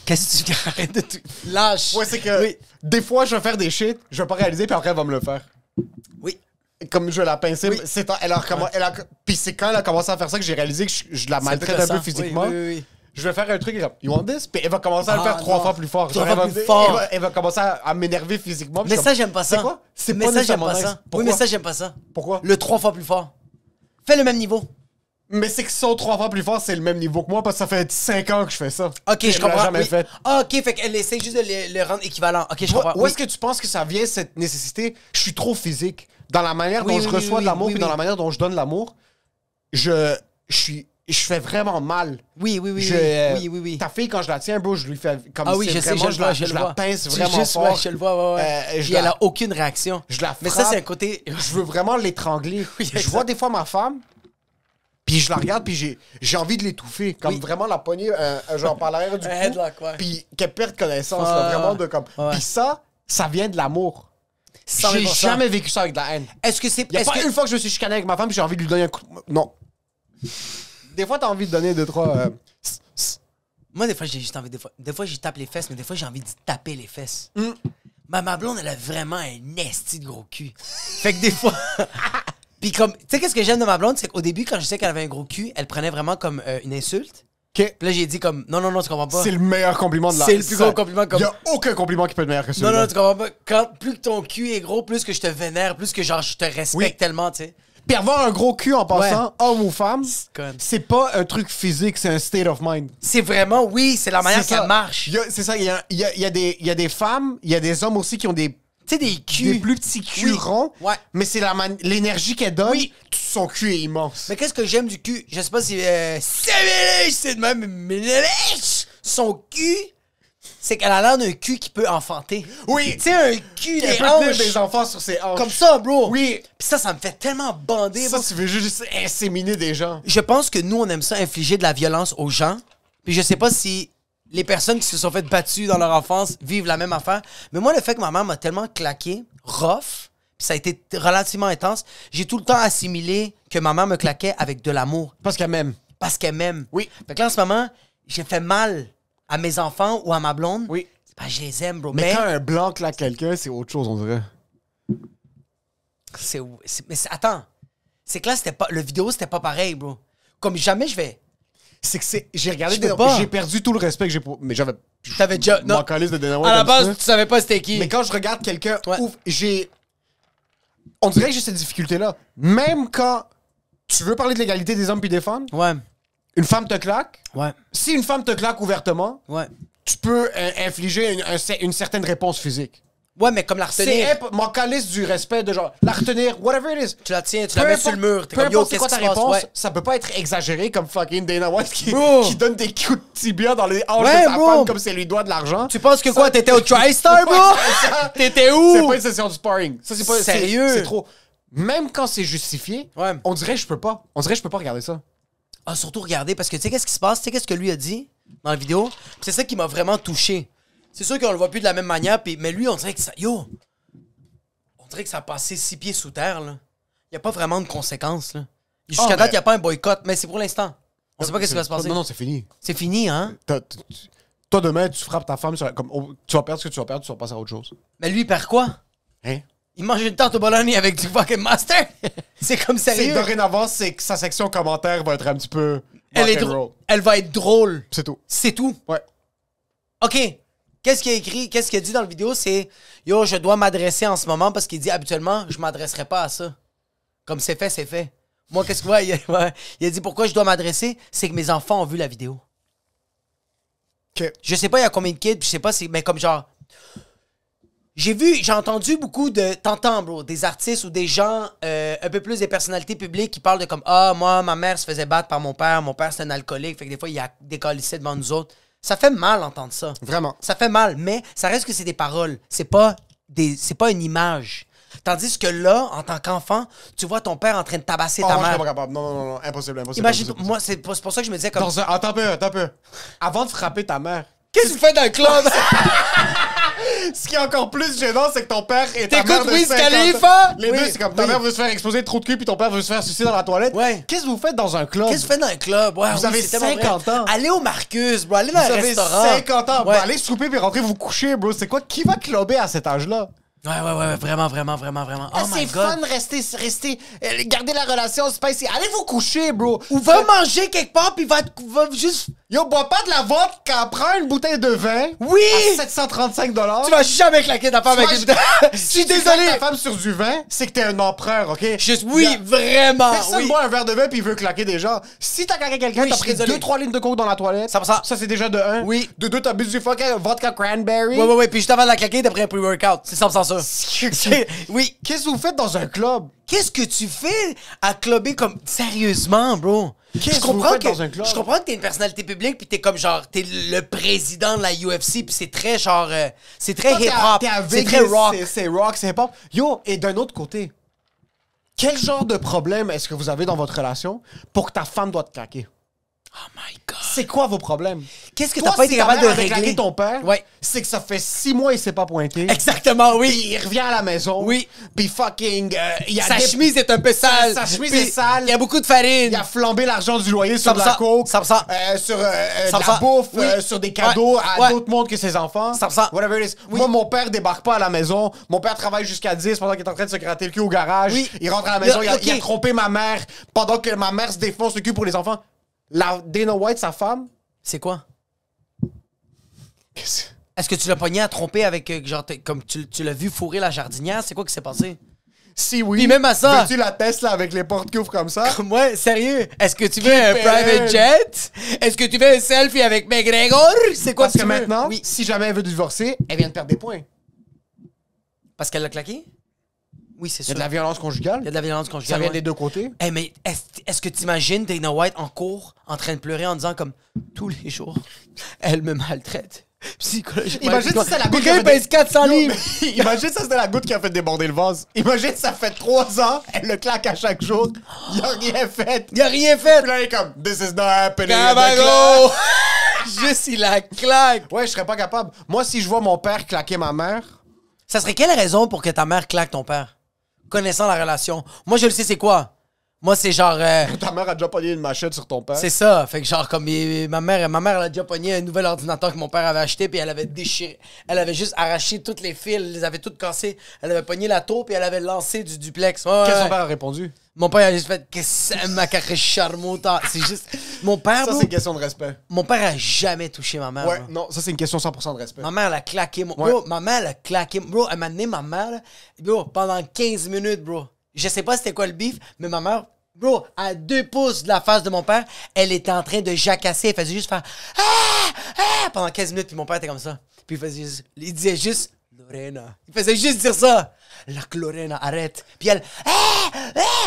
Qu'est-ce que tu arrête de tout. Lâche. Ouais, c'est que Oui. des fois, je vais faire des shit, je vais pas réaliser, puis après, elle va me le faire. Oui. Comme je vais la pincer, Oui. puis c'est quand elle a commencé à faire ça que j'ai réalisé que je la maltraite un peu physiquement. Oui, oui, oui. Je vais faire un truc, comme, you want this? Puis elle va commencer à le Ah, faire 3 non. fois plus fort. 3 Genre, fois elle va- plus fort. Elle va commencer à m'énerver physiquement. puis Mais je suis ça, comme, j'aime pas ça. C'est quoi? C'est Mais pas ça, j'aime nécessairement pas nice. ça. Oui, Pourquoi? mais ça, j'aime pas ça. Pourquoi? Le 3 fois plus fort. Fais le même niveau. Mais c'est que son 3 fois plus fort, c'est le même niveau que moi, parce que ça fait 5 ans que je fais ça. Ok, Puis je elle l'a comprends. jamais Oui. fait. Ah, ok, fait qu'elle essaie juste de le rendre équivalent. Ok, je comprends. Où est-ce que tu penses que ça vient, cette nécessité? Je suis trop physique. Dans la manière Oui, dont oui, je oui, reçois oui, de l'amour, oui, puis dans oui. la manière dont je donne l'amour, je fais vraiment mal. Oui, oui, oui. Oui, oui, oui. Ta fille, quand je la tiens, bro, je lui fais comme Ah oui, c'est je sais, vraiment, je le vois, je le je la vois. pince Tu vraiment juste, fort. ouais, je le vois, ouais, ouais. Je Puis la- elle a aucune réaction. Je la Mais ça, frappe. c'est un côté. Je veux vraiment l'étrangler. Oui, Je exact. vois des fois ma femme, puis je la regarde, puis j'ai envie de l'étouffer. Comme Oui. vraiment la poignée, genre par l'arrière du Un cou. headlock, ouais. Puis qu'elle perde connaissance, Ouais, là, vraiment de comme. ouais. Puis ça vient de l'amour. 100 J'ai 000%. jamais vécu ça avec de la haine. Est-ce que c'est. Il y a est-ce pas que- une fois que je me suis chicané avec ma femme, puis j'ai envie de lui donner un coup de... Non. Des fois, t'as envie de donner 2-3... Moi, des fois, j'ai juste envie. Des fois, j'y tape les fesses, mais des fois, j'ai envie d'y taper les fesses. Ma blonde, elle a vraiment un esti de gros cul. Fait que des fois. Puis comme. Tu sais, qu'est-ce que j'aime de ma blonde? C'est qu'au début, quand je sais qu'elle avait un gros cul, elle prenait vraiment comme une insulte. OK. Puis là, j'ai dit comme. Non, tu comprends pas. C'est le meilleur compliment de la... C'est le plus gros compliment comme- Il y a aucun compliment qui peut être meilleur que celui-là. Non, tu comprends pas. Plus que ton cul est gros, plus que je te vénère, plus que genre je te respecte Oui. tellement, tu sais. Puis avoir un gros cul en passant, homme ou femme, conne. c'est pas un truc physique, c'est un state of mind. C'est vraiment, oui, c'est la manière C'est ça. qu'elle marche. C'est ça, il y a des femmes, il y a des hommes aussi qui ont des Tu sais, des culs. des plus petits culs Oui. ronds, Ouais. mais c'est l'énergie qu'elle donne, Oui. son cul est immense. Mais qu'est-ce que j'aime du cul? Je sais pas si c'est de même, mais son cul, c'est qu'elle a l'air d'un cul qui peut enfanter. Oui. Tu sais, un cul, Elle des peut tenir hanches. des enfants sur ses hanches. Comme ça, bro. Oui. Puis ça me fait tellement bander, Ça, bro. tu veux juste inséminer des gens. Je pense que nous, on aime ça infliger de la violence aux gens. Puis je sais pas si les personnes qui se sont faites battues dans leur enfance vivent la même affaire. Mais moi, le fait que ma mère m'a tellement claqué, rough, puis ça a été relativement intense, j'ai tout le temps assimilé que ma mère me claquait avec de l'amour. Parce qu'elle m'aime. Parce qu'elle m'aime. Oui. Fait que là, en ce moment, j'ai fait mal à mes enfants ou à ma blonde. Oui. C'est parce que je les aime, bro. Mais quand un blanc claque quelqu'un, c'est autre chose, on dirait. Attends. C'est que là, c'était pas... Le vidéo, c'était pas pareil, bro. Comme jamais je vais... C'est que c'est. J'ai regardé Je peux pas. J'ai perdu tout le respect que j'ai pour. Mais j'avais. T'avais déjà... Mon Non. calice de Dana À White la comme base, ça. tu savais pas c'était qui. Mais quand je regarde quelqu'un, Ouais. ouf, j'ai. On dirait que j'ai cette difficulté-là. Même quand tu veux parler de l'égalité des hommes puis des femmes, Ouais. une femme te claque. Ouais. Si une femme te claque ouvertement, Ouais. tu peux infliger une certaine réponse physique. Ouais, mais comme la retenir. C'est mon calice du respect de genre la retenir, whatever it is. Tu la tiens, tu Peu la mets importe- sur le mur. T'es peu comme, yo, importe c'est qu'est-ce quoi qui ta se passe? réponse, Ouais. ça peut pas être exagéré comme fucking Dana White Bro. qui donne des coups de tibia dans les hanches Ouais, de sa bro. femme comme si elle lui doit de l'argent. Tu penses que Ça- quoi? T'étais au TriStar, bro? Ça- T'étais C'est où? pas une session du sparring. Ça, c'est pas Sérieux? C'est trop. Même quand c'est justifié, Ouais. on dirait que je peux pas. On dirait que je peux pas regarder ça. Ah, surtout regarder, parce que tu sais qu'est-ce qui se passe? Tu sais qu'est-ce que lui a dit dans la vidéo? Puis c'est ça qui m'a vraiment touché. C'est sûr qu'on le voit plus de la même manière, mais lui, on dirait que ça... Yo! On dirait que ça a passé 6 pieds sous terre, là. Il y a pas vraiment de conséquences, là. Jusqu'à mais- date, il n'y a pas un boycott, mais c'est pour l'instant. On sait pas qu'est-ce qui va se passer. Non, non, c'est fini. C'est fini, hein? Toi, demain, tu frappes ta femme, tu vas perdre ce que tu vas perdre, tu vas passer à autre chose. Mais lui, il perd quoi? Hein? Il mange une tarte au Bologna avec du fucking master! C'est comme C'est sérieux. dorénavant, c'est que sa section commentaire va être un petit peu. Elle, est rock and roll. elle va être drôle. C'est tout. C'est tout. Ouais. OK. Qu'est-ce qu'il a écrit? Qu'est-ce qu'il a dit dans la vidéo? C'est yo, je dois m'adresser en ce moment parce qu'il dit habituellement, je m'adresserai pas à ça. Comme c'est fait, c'est fait. Moi, qu'est-ce que. Ouais, il a dit pourquoi je dois m'adresser? C'est que mes enfants ont vu la vidéo. OK. Je sais pas il y a combien de kids, puis je sais pas si. Mais comme genre. J'ai entendu beaucoup de. T'entends, bro, des artistes ou des gens, un peu plus des personnalités publiques qui parlent de comme ah, moi, ma mère se faisait battre par mon père c'est un alcoolique, fait que des fois, il a décalissé devant nous autres. Ça fait mal d'entendre ça. Vraiment. Ça fait mal, mais ça reste que c'est des paroles. C'est pas une image. Tandis que là, en tant qu'enfant, tu vois ton père en train de tabasser Oh, ta moi, je mère. serais pas capable. Non, non, non, impossible, impossible. Imagine, impossible. moi, c'est pour ça que je me disais comme. Attends un peu. Avant de frapper ta mère, Qu'est-ce que tu fais dans le club? ce qui est encore plus gênant, c'est que ton père et ta T'écoutes mère de Wiz 50 Khalifa? Les Oui, deux, c'est comme ta oui. mère veut se faire exploser de trop de cul, puis ton père veut se faire sucer dans la toilette. Ouais. Qu'est-ce que vous faites dans un club? Qu'est-ce que tu fais dans un club? Ouais, Vous oui, avez c'est tellement 50 vrai. ans. Allez au Marcus, bro. Allez dans Vous un avez restaurant. 50 ans. Ouais. Allez souper puis rentrer vous coucher, bro. C'est quoi? Qui va clubber à cet âge-là? Ouais, vraiment. Oh my c'est God. fun rester, garder la relation spicy. Allez vous coucher, bro. Ou va manger quelque part, puis va juste... Yo, bois pas de la vodka, prends une bouteille de vin. Oui! À 735 $. Tu vas jamais claquer ta femme avec une... Je suis Si tu désolé. claques ta femme sur du vin, c'est que t'es un empereur, OK? Oui, vraiment. Personne Oui. boit un verre de vin puis il veut claquer des gens. Si t'as claqué quelqu'un, Oui, t'as je suis pris désolé. 2-3 lignes de coke dans la toilette. 100%. Ça, c'est déjà de 1. Oui. De 2, t'as bu du fucking vodka cranberry. Ouais. Puis juste avant de la claquer, t'as pris un pre-workout. C'est 100% ça. Oui. Qu'est-ce que vous faites dans un club? Qu'est-ce que tu fais à clubber comme... Sérieusement, bro? Qu'est-ce que vous faites dans un club? Je comprends que t'es une personnalité publique, puis t'es comme genre... T'es le président de la UFC, puis c'est très genre... c'est très Toi, t'es hip-hop. t'es à C'est Vegas, très rock. C'est rock, c'est hip-hop. Yo, et d'un autre côté, quel genre de problème est-ce que vous avez dans votre relation pour que ta femme doit te claquer? Oh my God. C'est quoi vos problèmes? Qu'est-ce que Toi, t'as pas été si ta capable de mère avait claqué régler? ton père, Ouais. c'est que ça fait 6 mois il s'est pas pointé. Exactement, Puis oui. il revient à la maison. Oui. Puis fucking... il a Sa des- chemise est un peu sale. Sa chemise Puis est sale. Il y a beaucoup de farine. Il a flambé l'argent du loyer sur de la 100%, coke, 100%. sur de la 100%, bouffe, oui. sur des cadeaux à Ouais. d'autres mondes que ses enfants. 100%. Whatever it is. Oui. Moi, mon père débarque pas à la maison. Mon père travaille jusqu'à 10 pendant qu'il est en train de se gratter le cul au garage. Oui. Il rentre à la maison, Là, il a ok. trompé ma mère pendant que ma mère se défonce le cul pour les enfants. Dana White, sa femme... C'est quoi? Est-ce que tu l'as pogné à tromper avec, genre, comme tu l'as vu fourrer la jardinière? C'est quoi qui s'est passé? Si oui. Puis même à ça- Veux-tu la Tesla avec les portes qui ouvrent comme ça? Ouais, sérieux? Est-ce que tu veux un Keep private it. jet? Est-ce que tu veux un selfie avec McGregor? C'est quoi Parce que tu veux? maintenant, Oui. si jamais elle veut divorcer, elle vient de perdre des points. Parce qu'elle l'a claqué? Oui, c'est Il y sûr. a de la violence conjugale. Il y a de la violence Ça conjugale. vient ouais. des deux côtés. Hey, mais est-ce que t'imagines Dana White en cours en train de pleurer en disant comme tous les jours, elle me maltraite. Psychologiquement. Imagine si c'était la goutte qui Quelqu'un a fait pèse 400 livres. Imagine ça, c'était la goutte qui a fait déborder le vase. Imagine, ça fait 3 ans, elle le claque à chaque jour. Il a rien fait. Il a rien fait. Puis là, il est comme, this is not happening. Cabago! Juste, il la claque. Ouais, je serais pas capable. Moi, si je vois mon père claquer ma mère... Ça serait quelle raison pour que ta mère claque ton père? Connaissant la relation. Moi, je le sais, c'est quoi? Moi, c'est genre... Ta mère a déjà pogné une machette sur ton père. C'est ça. Fait que genre, comme ma mère, elle a déjà pogné un nouvel ordinateur que mon père avait acheté, puis elle avait déchiré. Elle avait juste arraché toutes les fils, elle les avait toutes cassées. Elle avait pogné la tour, puis elle avait lancé du duplex. Ouais, Qu'est-ce que son père a répondu? Mon père a juste fait que c'est ma carré charmota. C'est juste. Mon père. Ça, bro, c'est une question de respect. mon père a jamais touché ma mère. Ouais, bro. non, ça, c'est une question 100% de respect. Ma mère, elle a claqué. Ouais. Bro, ma mère, elle a claqué. Bro, elle m'a amené ma mère, là, bro, pendant 15 minutes, bro. Je sais pas c'était quoi le beef, mais ma mère, bro, à 2 pouces de la face de mon père, elle était en train de jacasser. Elle faisait juste faire pendant 15 minutes, puis mon père était comme ça. Puis il disait juste Lorena. Il faisait juste dire ça. La Lorena, arrête. Puis elle,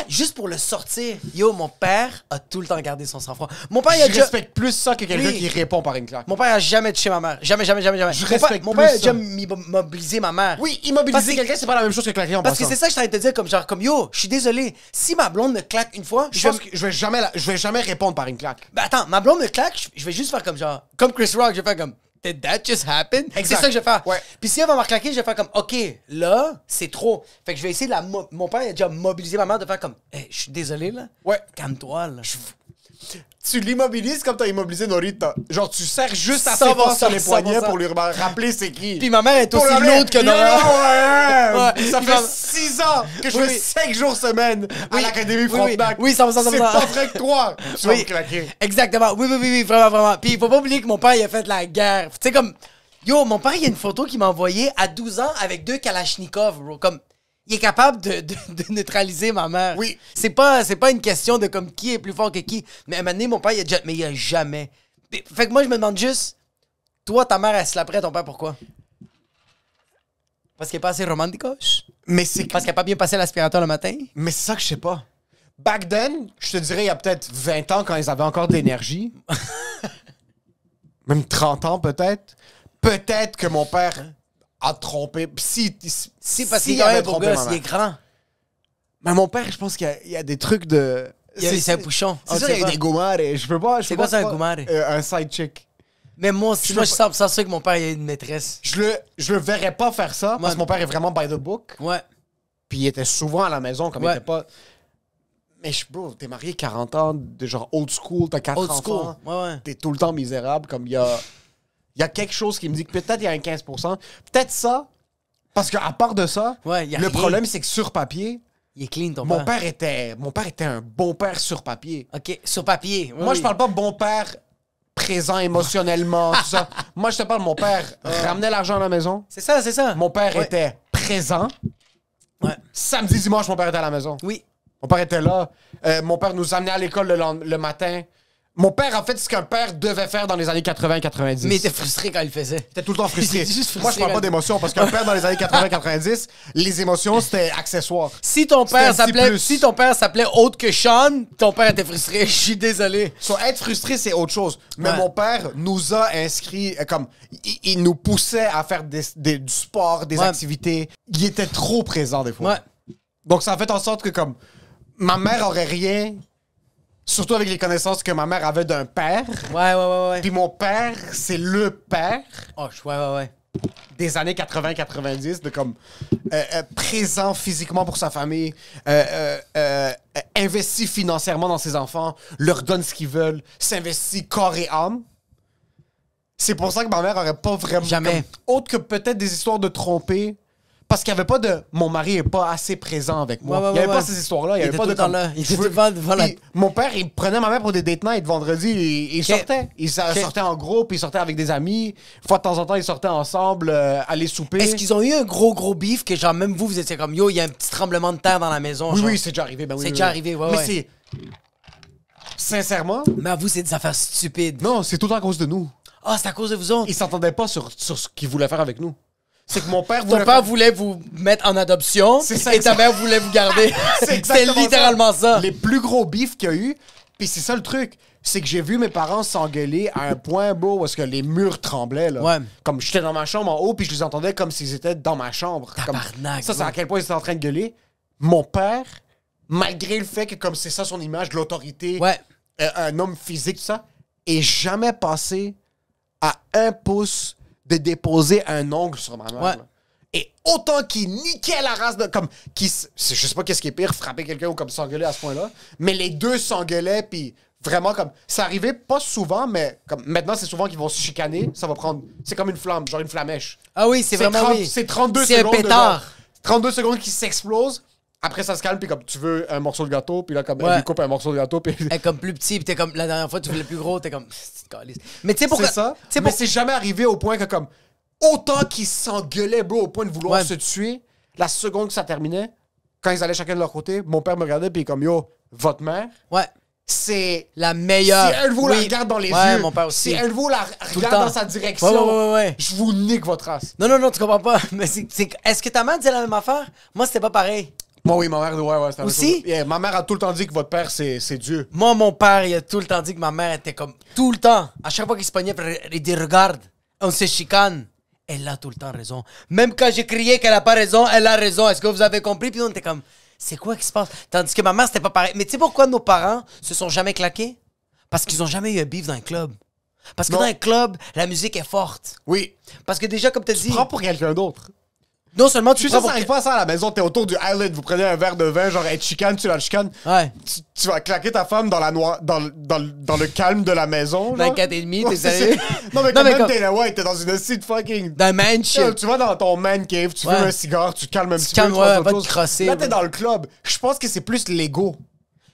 juste pour le sortir. Yo, mon père a tout le temps gardé son sang-froid. Mon père, il a Je déjà. respecte plus ça que quelqu'un Oui. qui répond par une claque. Mon père a jamais touché ma mère. Jamais. Je Mon père, respecte mon plus père a ça. déjà mobilisé ma mère. Oui, Parce immobiliser que- quelqu'un, c'est pas la même chose que claquer en Parce que passant. c'est ça que je suis en train de te dire, comme genre, comme yo, je suis désolé. Si ma blonde me claque une fois, Je pense que je vais jamais répondre par une claque. Ben attends, ma blonde me claque, je vais juste faire comme genre, comme Chris Rock, je vais faire comme, did that just happen? C'est Exact. ça que je vais faire. Ouais. Puis si elle va me claquer, je vais faire comme, ok, là, c'est trop. Fait que je vais essayer de la. Mon père il a déjà mobilisé ma mère de faire comme, hey, je suis désolé là. Ouais. Calme-toi là. Tu l'immobilises comme t'as immobilisé Norita. Genre, tu serres juste assez 100%, fort sur les poignets 100%. pour lui rappeler c'est qui. Puis ma mère est Pour aussi rappeler, lourde que Yo, Nora. ouais. Ouais. Ça Puis fait ma- 6 ans que je Oui, fais oui. 5 jours semaine à l'Académie oui, Frontenac. oui, 100%. C'est pas vrai que toi, tu vas me claquer. Exactement. Oui, vraiment. Puis il faut pas oublier que mon père, il a fait la guerre. Tu sais, comme, yo, mon père, il y a une photo qu'il m'a envoyée à 12 ans avec 2 Kalachnikov, bro. Comme, il est capable de neutraliser ma mère. Oui. C'est pas une question de comme qui est plus fort que qui. Mais à un moment donné, mon père, il a jamais. Fait que moi, je me demande juste, toi, ta mère, elle se la prête ton père, pourquoi? Parce qu'il est pas assez romanticos? Mais c'est Parce qu'il a pas bien passé l'aspirateur le matin? Mais c'est ça que je sais pas. Back then, je te dirais, il y a peut-être 20 ans, quand ils avaient encore de l'énergie. Même 30 ans, peut-être. Peut-être que mon père a trompé. Puis Si, parce s'il qu'il est quand avait même beau trompé gosse, ma il mère. est grand. Mais mon père, je pense qu'il y a des trucs de... C'est un bouchon. C'est On ça, sait il y a pas. des goumars et je peux pas... C'est quoi ça, un goumare? Un side chick. Mais moi aussi, Je moi, peux je pas- sens sûr que mon père, il a une maîtresse. Je le verrais pas faire ça, parce que mon père est vraiment by the book. Ouais. Puis il était souvent à la maison, comme il Ouais. était pas... Mais bro, t'es marié 40 ans, de genre old school, t'as 4 Old enfants. school. Ouais. T'es tout le temps misérable, comme il y a quelque chose qui me dit que peut-être il y a un 15%. Peut-être ça, parce qu'à part de ça, Ouais, y a le rien. problème, c'est que sur papier, Il est clean, ton mon père. père était un bon père sur papier. OK, sur papier. Moi, je parle pas bon père présent émotionnellement, tout ça. Moi, je te parle, mon père ramenait l'argent à la maison. C'est ça. Mon père Ouais. était présent. Ouais. Samedi, dimanche, mon père était à la maison. Oui. Mon père était là. Mon père nous amenait à l'école le matin. Mon père a fait ce qu'un père devait faire dans les années 80-90. Mais il était frustré quand il le faisait. T'es tout le temps frustré. Il était juste frustré Moi, je parle quand- pas d'émotions parce qu'un père dans les années 80-90, les émotions, c'était accessoire. Si ton père C'était un petit s'appelait autre que Sean, ton père était frustré. Je suis désolé. So, être frustré, c'est autre chose. Mais Ouais. mon père nous a inscrits, comme, il nous poussait à faire du sport, des Ouais. activités. Il était trop présent des fois. Ouais. Donc, ça a fait en sorte que, comme, ma mère aurait rien, surtout avec les connaissances que ma mère avait d'un père. Ouais. Puis mon père, c'est le père Oh, ouais. des années 80-90, de comme présent physiquement pour sa famille, investi financièrement dans ses enfants, leur donne ce qu'ils veulent, s'investit corps et âme. C'est pour ça que ma mère aurait pas vraiment... Jamais. comme- autre que peut-être des histoires de tromper, parce qu'il n'y avait pas de... Mon mari est pas assez présent avec moi. Ouais, Il n'y avait ouais. pas ces histoires-là. Il n'y Il avait était pas tout de... le temps comme, là. Il je était veux- devant la- Puis mon père, il prenait ma mère pour des date night vendredi. Il Ok. sortait. Il sortait en groupe, il sortait avec des amis. Une fois de temps en temps, ils sortaient ensemble, aller souper. Est-ce qu'ils ont eu un gros beef que genre même vous étiez comme yo, il y a un petit tremblement de terre dans la maison? Oui, genre. oui, c'est déjà arrivé. Ben oui, C'est oui, déjà oui. arrivé, ouais, Mais ouais. c'est... Sincèrement, Mais à vous, c'est des affaires stupides. non, c'est tout à cause de nous. Ah, c'est à cause de vous autres. Ils s'entendaient pas sur ce qu'ils voulaient faire avec nous. C'est que mon père voulait Ton père faire- voulait vous mettre en adoption C'est ça, et ta exact. mère voulait vous garder. C'est C'était exactement littéralement ça. Les plus gros beefs qu'il y a eu, Puis c'est ça le truc. C'est que j'ai vu mes parents s'engueuler à un point, bro, où est-ce que les murs tremblaient, là. Ouais. Comme j'étais dans ma chambre en haut, puis je les entendais comme s'ils étaient dans ma chambre. Tabarnak, Ça, c'est ouais. à quel point ils étaient en train de gueuler. Mon père, malgré le fait que comme c'est ça son image de l'autorité, Ouais. un homme physique, tout ça, est jamais passé à 1 pouce de déposer un ongle sur ma mère. Ouais. là. Et autant qu'il niquait la race de... Comme, je sais pas qu'est-ce qui est pire, frapper quelqu'un ou comme s'engueuler à ce point-là, mais les deux s'engueulaient, puis vraiment comme... Ça arrivait pas souvent, mais comme maintenant, c'est souvent qu'ils vont se chicaner. Ça va prendre... C'est comme une flamme, genre une flamèche. Ah oui, c'est vraiment... 30 oui. C'est 32 C'est un secondes. pétard. 32 secondes qui s'explosent. Après, ça se calme, puis comme tu veux un morceau de gâteau, puis là, comme Ouais. elle lui coupe un morceau de gâteau, puis... Elle est comme plus petit, puis t'es comme... La dernière fois, tu voulais plus gros, t'es comme... C'est calice. Mais tu sais pourquoi... C'est ça. Tu sais Mais pour- c'est jamais arrivé au point que comme... Autant qu'ils s'engueulaient, bro, au point de vouloir Ouais. se tuer, la seconde que ça terminait, quand ils allaient chacun de leur côté, mon père me regardait, puis comme, yo, votre mère, Ouais. c'est... La meilleure. Si elle vous la Oui. regarde dans les Ouais, yeux, mon père aussi. si elle vous la Tout le regarde temps. dans sa direction, Ouais. je vous nique votre race. Non, tu comprends pas. Mais est-ce que ta mère disait la même affaire? Moi, c'était pas pareil. Moi, oui, ma mère, ouais, c'était la même Aussi? chose. Yeah, ma mère a tout le temps dit que votre père, c'est Dieu. Moi, mon père, il a tout le temps dit que ma mère était comme... Tout le temps. À chaque fois qu'il se pognait, il dit, regarde, on se chicane. Elle a tout le temps raison. Même quand j'ai crié qu'elle a pas raison, elle a raison. Est-ce que vous avez compris? Puis on était comme, c'est quoi qui se passe? Tandis que ma mère, c'était pas pareil. Mais tu sais pourquoi nos parents se sont jamais claqués? Parce qu'ils ont jamais eu un beef dans un club. Parce que Non. dans un club, la musique est forte. Oui. Parce que déjà, comme tu as dit, Prends pour quelqu'un d'autre. non seulement Tu tu sais, ça prends pour... arrive pas à ça à la maison, t'es autour du island, vous prenez un verre de vin, genre, elle te chicane, tu la chicanes. Ouais. Tu vas claquer ta femme dans la noix, dans le calme de la maison. Dans genre. 4,5, Ouais, t'es c'est sérieux? ça. Non, mais Non, quand mais même, comme- t'es dans une site fucking. Dans un mansion. Tu vas dans ton man cave, tu Ouais. fumes un cigare, tu te calmes un petit calmes, peu. ouais, tu passes va autre te chose. crosser, Là, t'es ouais. dans le club. Je pense que c'est plus l'ego.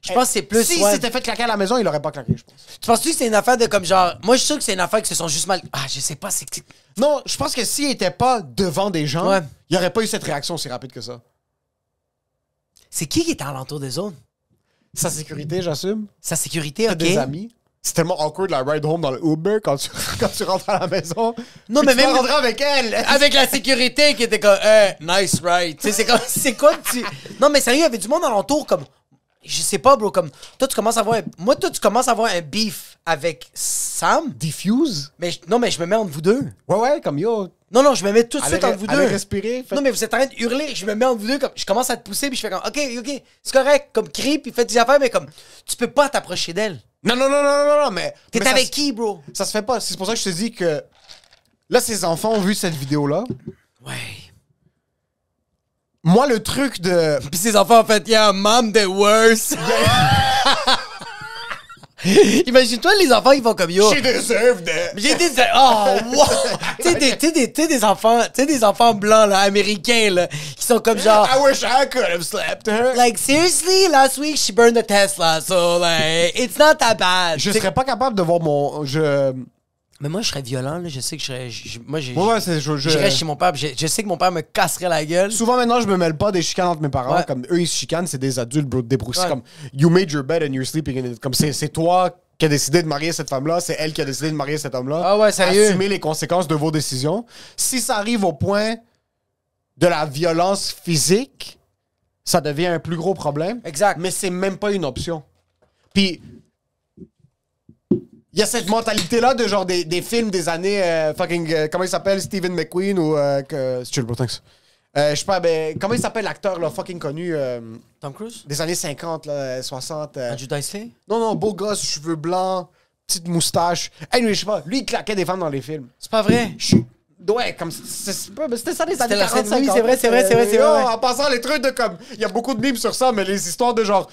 Je pense que c'est plus... Si ouais. s'était fait claquer à la maison, il aurait pas claqué, je pense. Tu penses-tu que c'est une affaire de comme genre... Moi, je suis sûr que c'est une affaire qui se sont juste mal... Ah, je sais pas, c'est... Non, je pense que s'il était pas devant des gens, Ouais. il y aurait pas eu cette réaction aussi rapide que ça. C'est qui était alentour des autres? Sa sécurité, j'assume. Sa sécurité, T'as ok. des amis. C'est tellement awkward la ride home dans le Uber quand tu, quand tu rentres à la maison. Non, Puis mais tu vas même- rentrer avec elle. Avec la sécurité qui était comme, nice ride. Tu sais, c'est comme, c'est quoi que tu. Non, mais sérieux, il y avait du monde alentour comme. Je sais pas, bro, comme. Toi, tu commences à avoir. Moi, toi, tu commences à avoir un beef avec Sam. Diffuse. Mais non, mais je me mets entre vous deux. Ouais, comme yo. Non, je me mets tout de Allez, suite entre vous allez deux. respirer. Non, mais vous êtes en train de hurler. Je me mets entre vous deux. Comme, je commence à te pousser, puis je fais comme, OK, c'est correct. Comme, crie, puis fais des affaires, mais comme, tu peux pas t'approcher d'elle. Non, mais. T'es mais ça avec se- qui, bro? Ça se fait pas. C'est pour ça que je te dis que. Là, ces enfants ont vu cette vidéo-là. Ouais. Moi, le truc de. Puis ses enfants ont fait, yeah, mom, the worst. Imagine-toi, les enfants, ils vont comme yo. She deserved it. J'ai dit, oh, wow! Tu sais, des enfants blancs, là, américains, là, qui sont comme genre, I wish I could have slapped her. like, seriously, last week she burned a Tesla, so, like, it's not that bad. Je T'sais- serais pas capable de voir mon. Mais moi, je serais violent, là, je sais que je serais. Moi, Ouais, c'est. j'irais chez mon père, puis je sais que mon père me casserait la gueule. Souvent maintenant, je me mêle pas des chicanes entre mes parents. Ouais. Comme eux, ils se chicanent, c'est des adultes, bro. Débrousse. Ouais. Comme you made your bed and you're sleeping in it. Comme c'est toi qui a décidé de marier cette femme-là, c'est elle qui a décidé de marier cet homme-là. Ah ouais, sérieux? Assumez les conséquences de vos décisions. Si ça arrive au point de la violence physique, ça devient un plus gros problème. Exact. Mais c'est même pas une option. Puis il y a cette mentalité-là de genre des films des années comment il s'appelle, Stephen McQueen ou c'est chill, bro, thanks. Je sais pas, ben, comment il s'appelle l'acteur là, fucking connu Tom Cruise? des années 50, là, 60. Andrew Dice Clay? Non, beau gosse, cheveux blancs, petite moustache. Anyway, je sais pas, lui il claquait des femmes dans les films. C'est pas vrai. Ouais, comme c'était ça les années la 40, scène, oui, 50. c'est vrai, c'est vrai. Yo, en passant les trucs de comme, il y a beaucoup de mimes sur ça, mais les histoires de genre,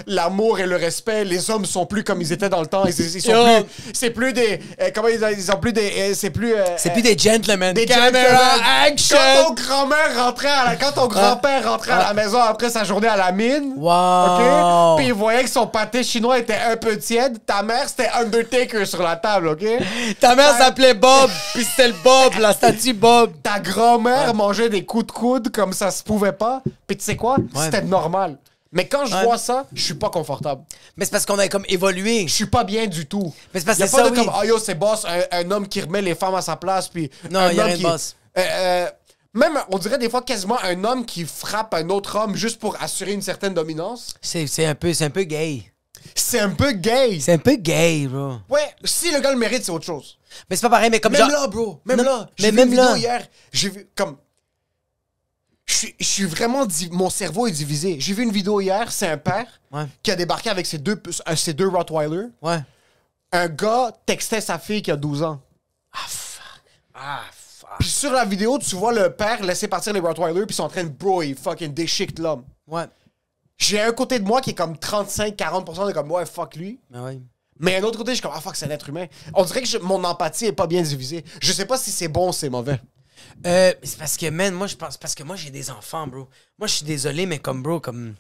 l'amour et le respect, les hommes sont plus comme ils étaient dans le temps, ils sont Yo. plus, c'est plus des, comment ils ont plus des, c'est plus, C'est plus des gentlemen. des Camera gentlemen. action! Quand ton grand-mère rentrait quand ton grand-père rentrait à la maison après sa journée à la mine. Wow! OK? Puis il voyait que son pâté chinois était un peu tiède. Ta mère, c'était Undertaker sur la table, OK? Ta mère s'appelait Bob, puis c'était le Bob, la statue Bob. Ta grand-mère mangeait des coups de coude comme ça se pouvait pas. Puis tu sais quoi? C'était normal. Mais quand je vois ça, je suis pas confortable. Mais c'est parce qu'on a comme évolué. Je suis pas bien du tout. Mais c'est parce y a que pas ça, de oui. comme, yo, c'est boss, un homme qui remet les femmes à sa place. Puis Non, un y a homme rien de qui- boss. même, on dirait des fois quasiment un homme qui frappe un autre homme juste pour assurer une certaine dominance. C'est un peu gay. C'est un peu gay. C'est un peu gay, bro. Ouais, si le gars le mérite, c'est autre chose. Mais c'est pas pareil, mais comme Même genre... là, bro. Même Non, là. mais J'ai vu même une vidéo là. hier. J'ai vu comme. Je suis vraiment. Mon cerveau est divisé. J'ai vu une vidéo hier, c'est un père Ouais. qui a débarqué avec ses deux Rottweilers. Ouais. Un gars textait sa fille qui a 12 ans. Ah, fuck. Puis sur la vidéo, tu vois le père laisser partir les Rottweilers, puis ils sont en train de bro, il fucking déchiquent l'homme. Ouais. J'ai un côté de moi qui est comme 35-40% de comme, ouais, fuck lui. Mais ouais. Mais un autre côté, je suis comme, ah fuck, c'est un être humain. On dirait que mon empathie est pas bien divisée. Je sais pas si c'est bon ou c'est mauvais. C'est parce que, man, moi, je pense... Parce que moi, j'ai des enfants, bro. Moi, je suis désolé, mais comme, bro, comme...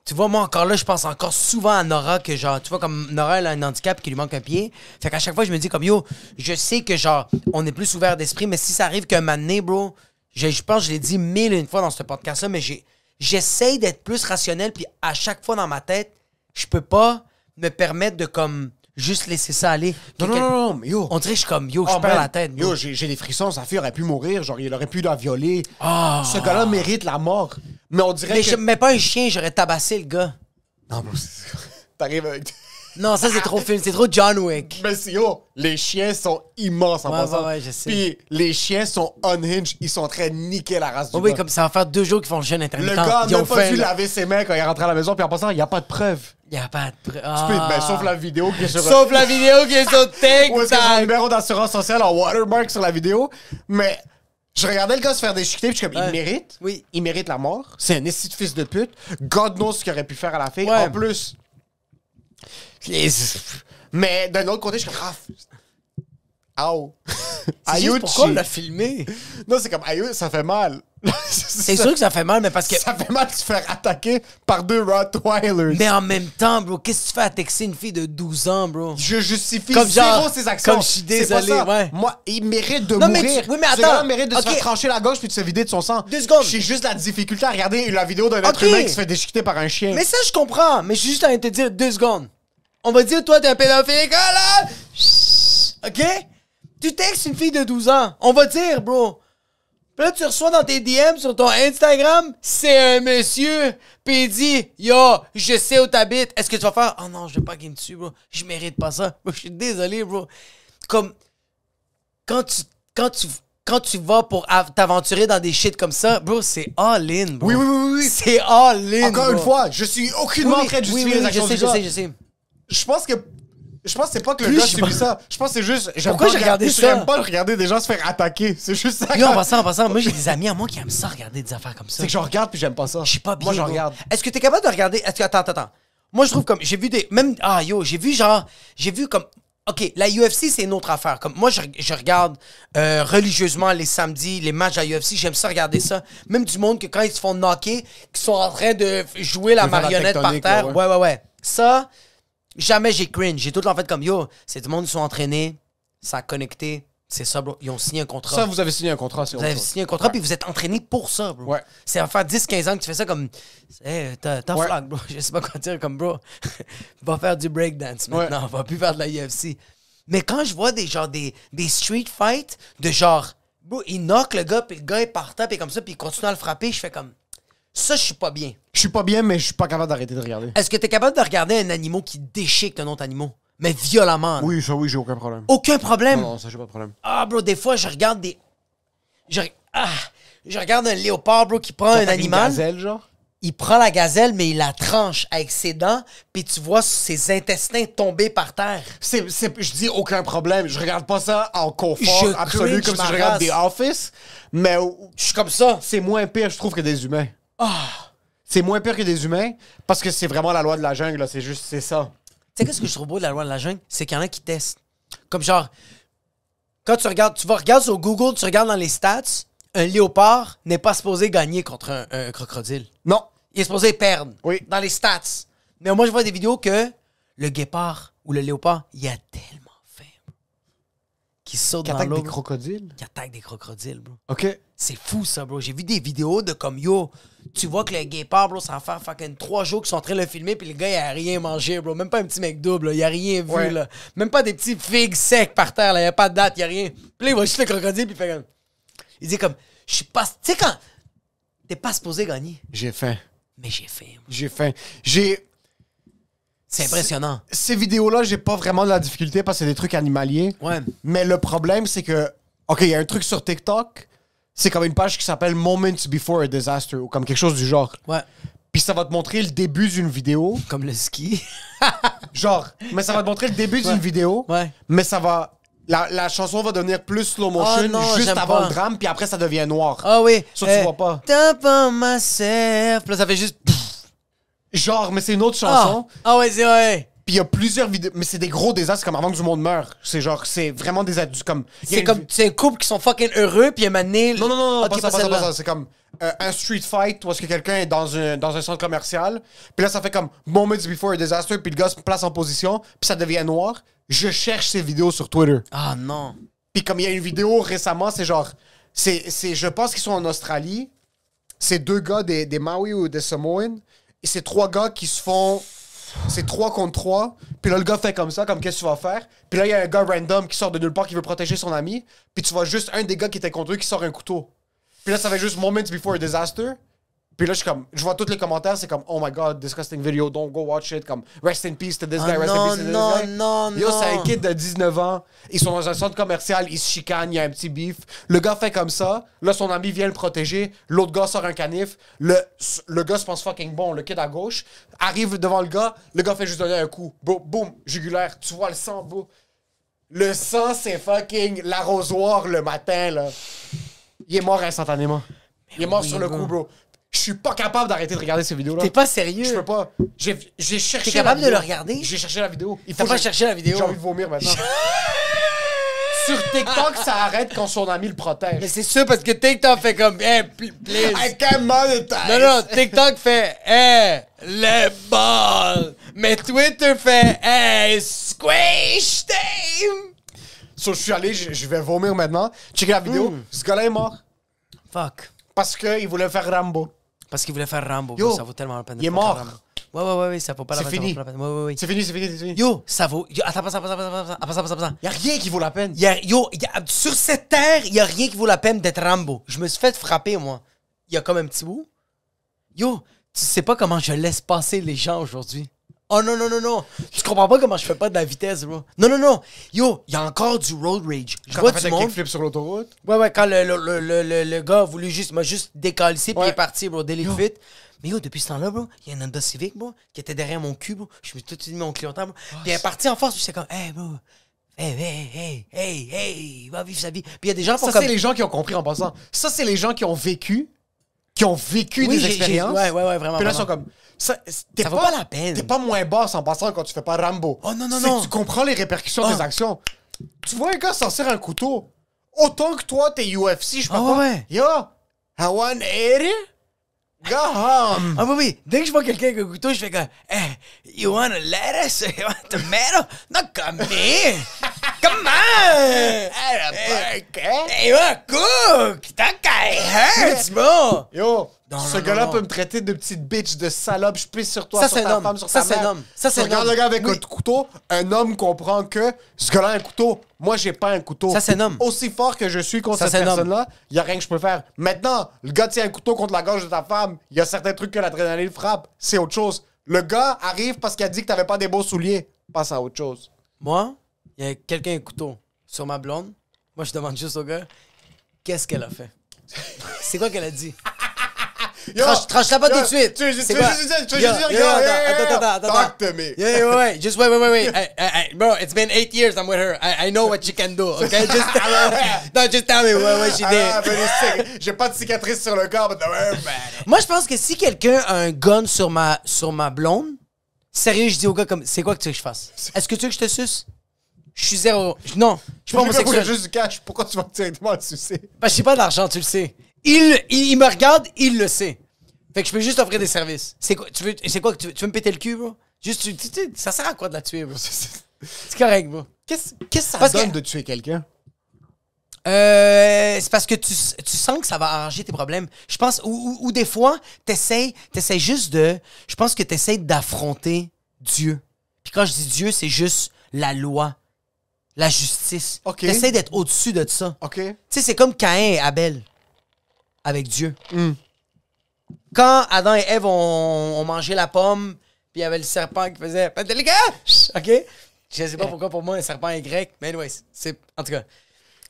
Tu vois, moi, encore là, je pense encore souvent à Nora que, genre, tu vois, comme Nora, elle a un handicap qui lui manque un pied. Fait qu'à chaque fois, je me dis, comme, yo, je sais que, genre, on est plus ouvert d'esprit, mais si ça arrive qu'un moment donné, bro, je pense que je l'ai dit 1001 fois dans ce podcast-là, mais j'essaye d'être plus rationnel, puis à chaque fois dans ma tête, je peux pas me permettre de, comme, juste laisser ça aller. Non, mais yo. On dirait que je suis comme, yo, je Oh, perds man. la tête. Yo, j'ai des frissons. Sa fille aurait pu mourir. Genre, il aurait pu la violer. Ah. Ce gars-là mérite la mort. Mais on dirait Mais que... je mets pas un chien, j'aurais tabassé le gars. Non, bro, t'arrives avec... Non, ça, c'est trop film, c'est trop John Wick. Mais si, yo, les chiens sont immenses en Ouais, passant. ouais, je sais. Puis les chiens sont unhinged. Ils sont en train de niquer la race du Oui, gars. comme ça va faire 2 jours qu'ils font le jeûne intermittent. Le gars Ils n'a ont pas faim, dû là. laver ses mains quand il est rentré à la maison. Puis en passant, il n'y a pas de preuve. Y a pas de... Sauf la vidéo qui est sur... Sauf la vidéo qui est sur Où est-ce qu'il y a son TikTok. numéro d'assurance sociale en watermark sur la vidéo. Mais je regardais le gars se faire déchiqueter, puis je suis comme, Ouais. il mérite. Oui. Il mérite la mort. C'est un esti de fils de pute. God knows ce qu'il aurait pu faire à la fille. Ouais. En plus. Mais d'un autre côté, je suis comme, Aïe. C'est juste pourquoi on l'a filmé. Non, c'est comme, aïe, ça fait mal. C'est sûr que ça fait mal, mais parce que... Ça fait mal de se faire attaquer par 2 Rottweilers. Mais en même temps, bro, qu'est-ce que tu fais à texter une fille de 12 ans, bro? Je justifie Comme zéro genre, ses actions. comme je suis C'est pas désolé, ça. ouais. Moi, il mérite de Non, mais mourir. oui, mais Ce attends. gars-là mérite de se Ok. faire trancher la gorge puis de se vider de son sang. 2 secondes. J'ai juste la difficulté à regarder la vidéo d'un être Ok. humain qui se fait déchiqueter par un chien. Mais ça, je comprends. Mais je suis juste en train de te dire 2 secondes. On va dire, toi, t'es un pédophile, là! OK? Tu textes une fille de 12 ans. On va dire, bro. Puis là, tu reçois dans tes DM sur ton Instagram, c'est un monsieur, puis il dit, yo, je sais où t'habites. Est-ce que tu vas faire, oh non, je vais pas game dessus, bro. Je mérite pas ça. Bro, je suis désolé, bro. Comme, quand tu vas pour t'aventurer dans des shit comme ça, bro, c'est all-in, bro. Oui. C'est all-in, Encore bro. une fois, je suis aucunement en train de justifier les actions du gars. je sais. Je pense que c'est pas que le Plus gars je subit pense- ça. Je pense que c'est juste... Pourquoi j'ai regardé ça? J'aime pas regarder des gens se faire attaquer. C'est juste ça. Yo, en passant, moi, j'ai des amis à moi qui aiment ça, regarder des affaires comme ça. C'est que je regarde puis j'aime pas ça. Je suis pas bien. Moi, je bro. regarde. Est-ce que t'es capable de regarder. Est-ce que. Attends. Moi, je trouve comme. J'ai vu des. Même. Ah, yo, j'ai vu comme. OK, la UFC, c'est une autre affaire. Comme moi, je regarde religieusement les samedis, les matchs à la UFC. J'aime ça regarder ça. Même du monde que quand ils se font knocker, qui sont en train de jouer la De faire la marionnette par tectonique, terre. là, Ouais. Ça, jamais j'ai cringe. J'ai tout le temps fait comme yo. C'est du monde qui sont entraînés, ça a connecté. C'est ça, bro. Ils ont signé un contrat. Ça, vous avez signé un contrat, c'est Vous autre avez chose. signé un contrat, puis vous êtes entraîné pour ça, bro. Ouais. C'est à faire 10-15 ans que tu fais ça comme. T'as Ouais. flag, bro. Je sais pas quoi dire, comme, bro. Va faire du breakdance maintenant. Va plus faire de la UFC. Mais quand je vois des street fights de genre. Bro, il knock le gars, puis le gars est par terre, puis comme ça, puis il continue à le frapper, je fais comme. Ça, je suis pas bien. Je suis pas bien, mais je suis pas capable d'arrêter de regarder. Est-ce que t'es capable de regarder un animal qui déchique un autre animal? Mais violemment. là? Oui, j'ai aucun problème. Aucun problème. Non, ça, j'ai pas de problème. Ah, bro, des fois, je regarde des. Je regarde un léopard, bro, qui prend un T'attaques une animal. gazelle, genre? Il prend la gazelle, mais il la tranche avec ses dents, puis tu vois ses intestins tomber par terre. Je dis aucun problème. Je regarde pas ça en confort Je absolu, cringe comme si ma je regarde race. The Office, mais Je suis comme ça. c'est moins pire, je trouve, que des humains. Ah! C'est moins pire que des humains, parce que c'est vraiment la loi de la jungle, là. C'est ça. Tu sais, qu'est-ce que je trouve beau de la loi de la jungle? C'est qu'il y en a qui testent. Comme genre, quand tu vas regarder sur Google, tu regardes dans les stats, un léopard n'est pas supposé gagner contre un crocodile. Non. Il est supposé perdre. Oui. Dans les stats. Mais moi, je vois des vidéos que le guépard ou le léopard, il a tellement faim, bro, qu'il saute Qui dans attaque l'eau. des bro. crocodiles. Qui attaque des crocodiles, bro. OK. C'est fou, ça, bro. J'ai vu des vidéos de comme, yo, tu vois que le guépard, bro, ça va faire fucking 3 jours qu'ils sont en train de le filmer, puis le gars, il a rien mangé, bro. Même pas un petit McDo, là. Il a rien vu, Ouais. là. Même pas des petits figues secs par terre, là. Il y a pas de date, il y a rien. Puis là, il va juste le crocodile, puis il fait comme. Il dit comme, je suis pas. Tu sais, quand. T'es pas supposé gagner, J'ai faim. mais j'ai faim, bro. J'ai faim. C'est C'est impressionnant. Ces vidéos-là, j'ai pas vraiment de la difficulté parce que c'est des trucs animaliers. Ouais. Mais le problème, c'est que... OK, il y a un truc sur TikTok, c'est comme une page qui s'appelle Moments Before a Disaster ou comme quelque chose du genre. Ouais. Puis ça va te montrer le début d'une vidéo. Comme le ski. Genre, mais ça va te montrer le début d'une vidéo. Ouais. Mais ça va... La chanson va devenir plus slow motion Oh non, juste j'aime avant pas. le drame, puis après ça devient noir. Ah oui. Ça, tu vois pas. Top on myself. Puis là, ça fait juste... Genre, mais c'est une autre chanson. Ah ouais, c'est vrai. Puis il y a plusieurs vidéos, mais c'est des gros désastres comme avant que du monde meure. C'est genre, c'est vraiment des adultes comme. il y a C'est une comme, vi- c'est un couple qui sont fucking heureux, puis il y a Mané... Non, non, non, non, Ok, pas ça, pas ça, celle-là. pas ça. C'est comme un street fight où est-ce que quelqu'un est dans un centre commercial. Puis là, ça fait comme Moments Before a Disaster, puis le gars se place en position, puis ça devient noir. Je cherche ces vidéos sur Twitter. Ah non. Puis comme il y a une vidéo récemment, c'est genre. Je pense qu'ils sont en Australie. C'est 2 gars des Maui ou des Samoans. Et c'est 3 gars qui se font. C'est 3 contre 3. Puis là, le gars fait comme ça, comme qu'est-ce que tu vas faire. Puis là, il y a un gars random qui sort de nulle part qui veut protéger son ami. Puis tu vois juste un des gars qui était contre eux qui sort un couteau. Puis là, ça fait juste Moments Before a Disaster. Puis là, je vois tous les commentaires, c'est comme, oh my god, disgusting video, don't go watch it. Comme, rest in peace to this guy, rest in peace to this guy. non, Yo, non. c'est un kid de 19 ans. Ils sont dans un centre commercial, ils se chicanent, il y a un petit beef. Le gars fait comme ça. Là, son ami vient le protéger. L'autre gars sort un canif. Le gars se pense fucking bon. Le kid à gauche arrive devant le gars fait juste donner un coup. Boum, jugulaire. Tu vois le sang, boum. Le sang, c'est fucking l'arrosoir le matin, là. Il est mort instantanément. Il est mort oui, sur le gars. coup, bro. Je suis pas capable d'arrêter de regarder ces vidéos-là. T'es pas sérieux? Je peux pas. J'ai cherché. T'es capable la de le vidéo. regarder? J'ai cherché la vidéo. Il T'as faut pas que je- cherché la vidéo? J'ai envie de vomir maintenant. Sur TikTok, ça arrête quand son ami le protège. Mais c'est sûr parce que TikTok fait comme, hey, please. I can't monetize. Non, non, TikTok fait, hey, le ball. Mais Twitter fait, hey, squish time. So, je suis allé, je vais vomir maintenant. Checker la vidéo. Ce gars-là est mort. Fuck. Parce qu'il voulait faire Rambo. Parce qu'il voulait faire Rambo. Yo, ça vaut tellement la peine. de il est pas faire mort. Rambo. Ouais, ça vaut pas la C'est peine. fini. Ça vaut pas la peine. Ouais. C'est fini, c'est fini. Yo, ça vaut. Yo, attends. Y a rien qui vaut la peine. Sur cette terre, il y a rien qui vaut la peine d'être Rambo. Je me suis fait frapper, moi. Il y a comme un petit bout. Yo, tu sais pas comment je laisse passer les gens aujourd'hui. Oh non. Tu comprends pas comment je fais pas de la vitesse, bro. Non. Yo, il y a encore du road rage. Je Quand vois t'as fait du un monde. kickflip sur l'autoroute. Ouais, quand le gars a voulu m'a juste décalissé puis Ouais. il est parti, bro, dès les fuites. Mais yo, depuis ce temps-là, bro, il y a un Honda Civic, bro, qui était derrière mon cul, bro. Je me suis tout mis mon clientèle, bro. Puis elle est partie en force, puis c'est comme, hey, bro. Hey, va vivre sa vie. Puis il y a des gens qui font Ça, comme... c'est les gens qui ont compris en passant. Ça, c'est les gens qui ont vécu des expériences. Ouais, vraiment. Puis là, vraiment. ils sont comme. Ça vaut pas la peine. T'es pas moins basse en passant quand tu fais pas Rambo. Oh, non. C'est que tu comprends les répercussions des actions. Tu vois un gars sortir un couteau. Autant que toi, t'es UFC, je sais pas quoi. ouais. Yo, I want 80? Go home. Ah oui. Dès que je vois quelqu'un avec un couteau, je fais comme, hey, you want a lettuce? You want a tomato? No, come here. Come on. Hey, you want cook? That guy hurts, bro. Yo, Non, ce non, gars-là non. peut me traiter de petite bitch, de salope, je pisse sur toi, Ça, sur c'est ta un homme. femme, sur Ça, ta c'est un mère. homme. Ça, c'est Tu un regardes homme. le gars avec Oui. un couteau, un homme comprend que ce gars-là a un couteau, moi j'ai pas un couteau. Ça, c'est un homme. Aussi fort que je suis contre Ça, cette c'est un homme. personne-là, il y a rien que je peux faire. Maintenant, le gars tient un couteau contre la gorge de ta femme, il y a certains trucs que l'adrénaline frappe, c'est autre chose. Le gars arrive parce qu'il a dit que t'avais pas des beaux souliers, passe à autre chose. Moi, il y a quelqu'un un couteau sur ma blonde. Moi, je demande juste au gars, qu'est-ce qu'elle a fait? C'est quoi qu'elle a dit? Yo, Tranche-la pas yo, tout de suite. Tu veux juste C'est dire, quoi? tu veux Yo, juste dire, yo, yo, attends. talk to me. Ouais. Just wait. Bro, it's been 8 years I'm with her. I know what she can do, okay? Just tell me what she Ah, did. j'ai pas de cicatrice sur le corps, mais Moi, je pense que si quelqu'un a un gun sur ma blonde, sérieux, je dis au gars comme, c'est quoi que tu veux que je fasse? Est-ce que tu veux que je te suce? Je suis zéro. Non, je suis pas homosexuel. juste du cash, pourquoi tu vas directement le sucer? Parce que j'ai pas d'argent, tu le sais. Il me regarde, il le sait. Fait que je peux juste offrir des services. C'est quoi que tu veux me péter le cul, bro? Juste, ça sert à quoi de la tuer, bro? C'est correct, bro. Qu'est-ce que ça Parce donne que- de tuer quelqu'un? C'est parce que tu sens que ça va arranger tes problèmes. Je pense, ou des fois, t'essayes juste de... Je pense que t'essayes d'affronter Dieu. Puis quand je dis Dieu, c'est juste la loi, la justice. Ok. T'essayes d'être au-dessus de ça. OK. Tu sais, c'est comme Caïn et Abel avec Dieu. Quand Adam et Ève ont mangé la pomme, Puis il y avait le serpent qui faisait « les gars! » OK? Je sais pas pourquoi pour moi un serpent est grec, mais anyways, c'est... En tout cas.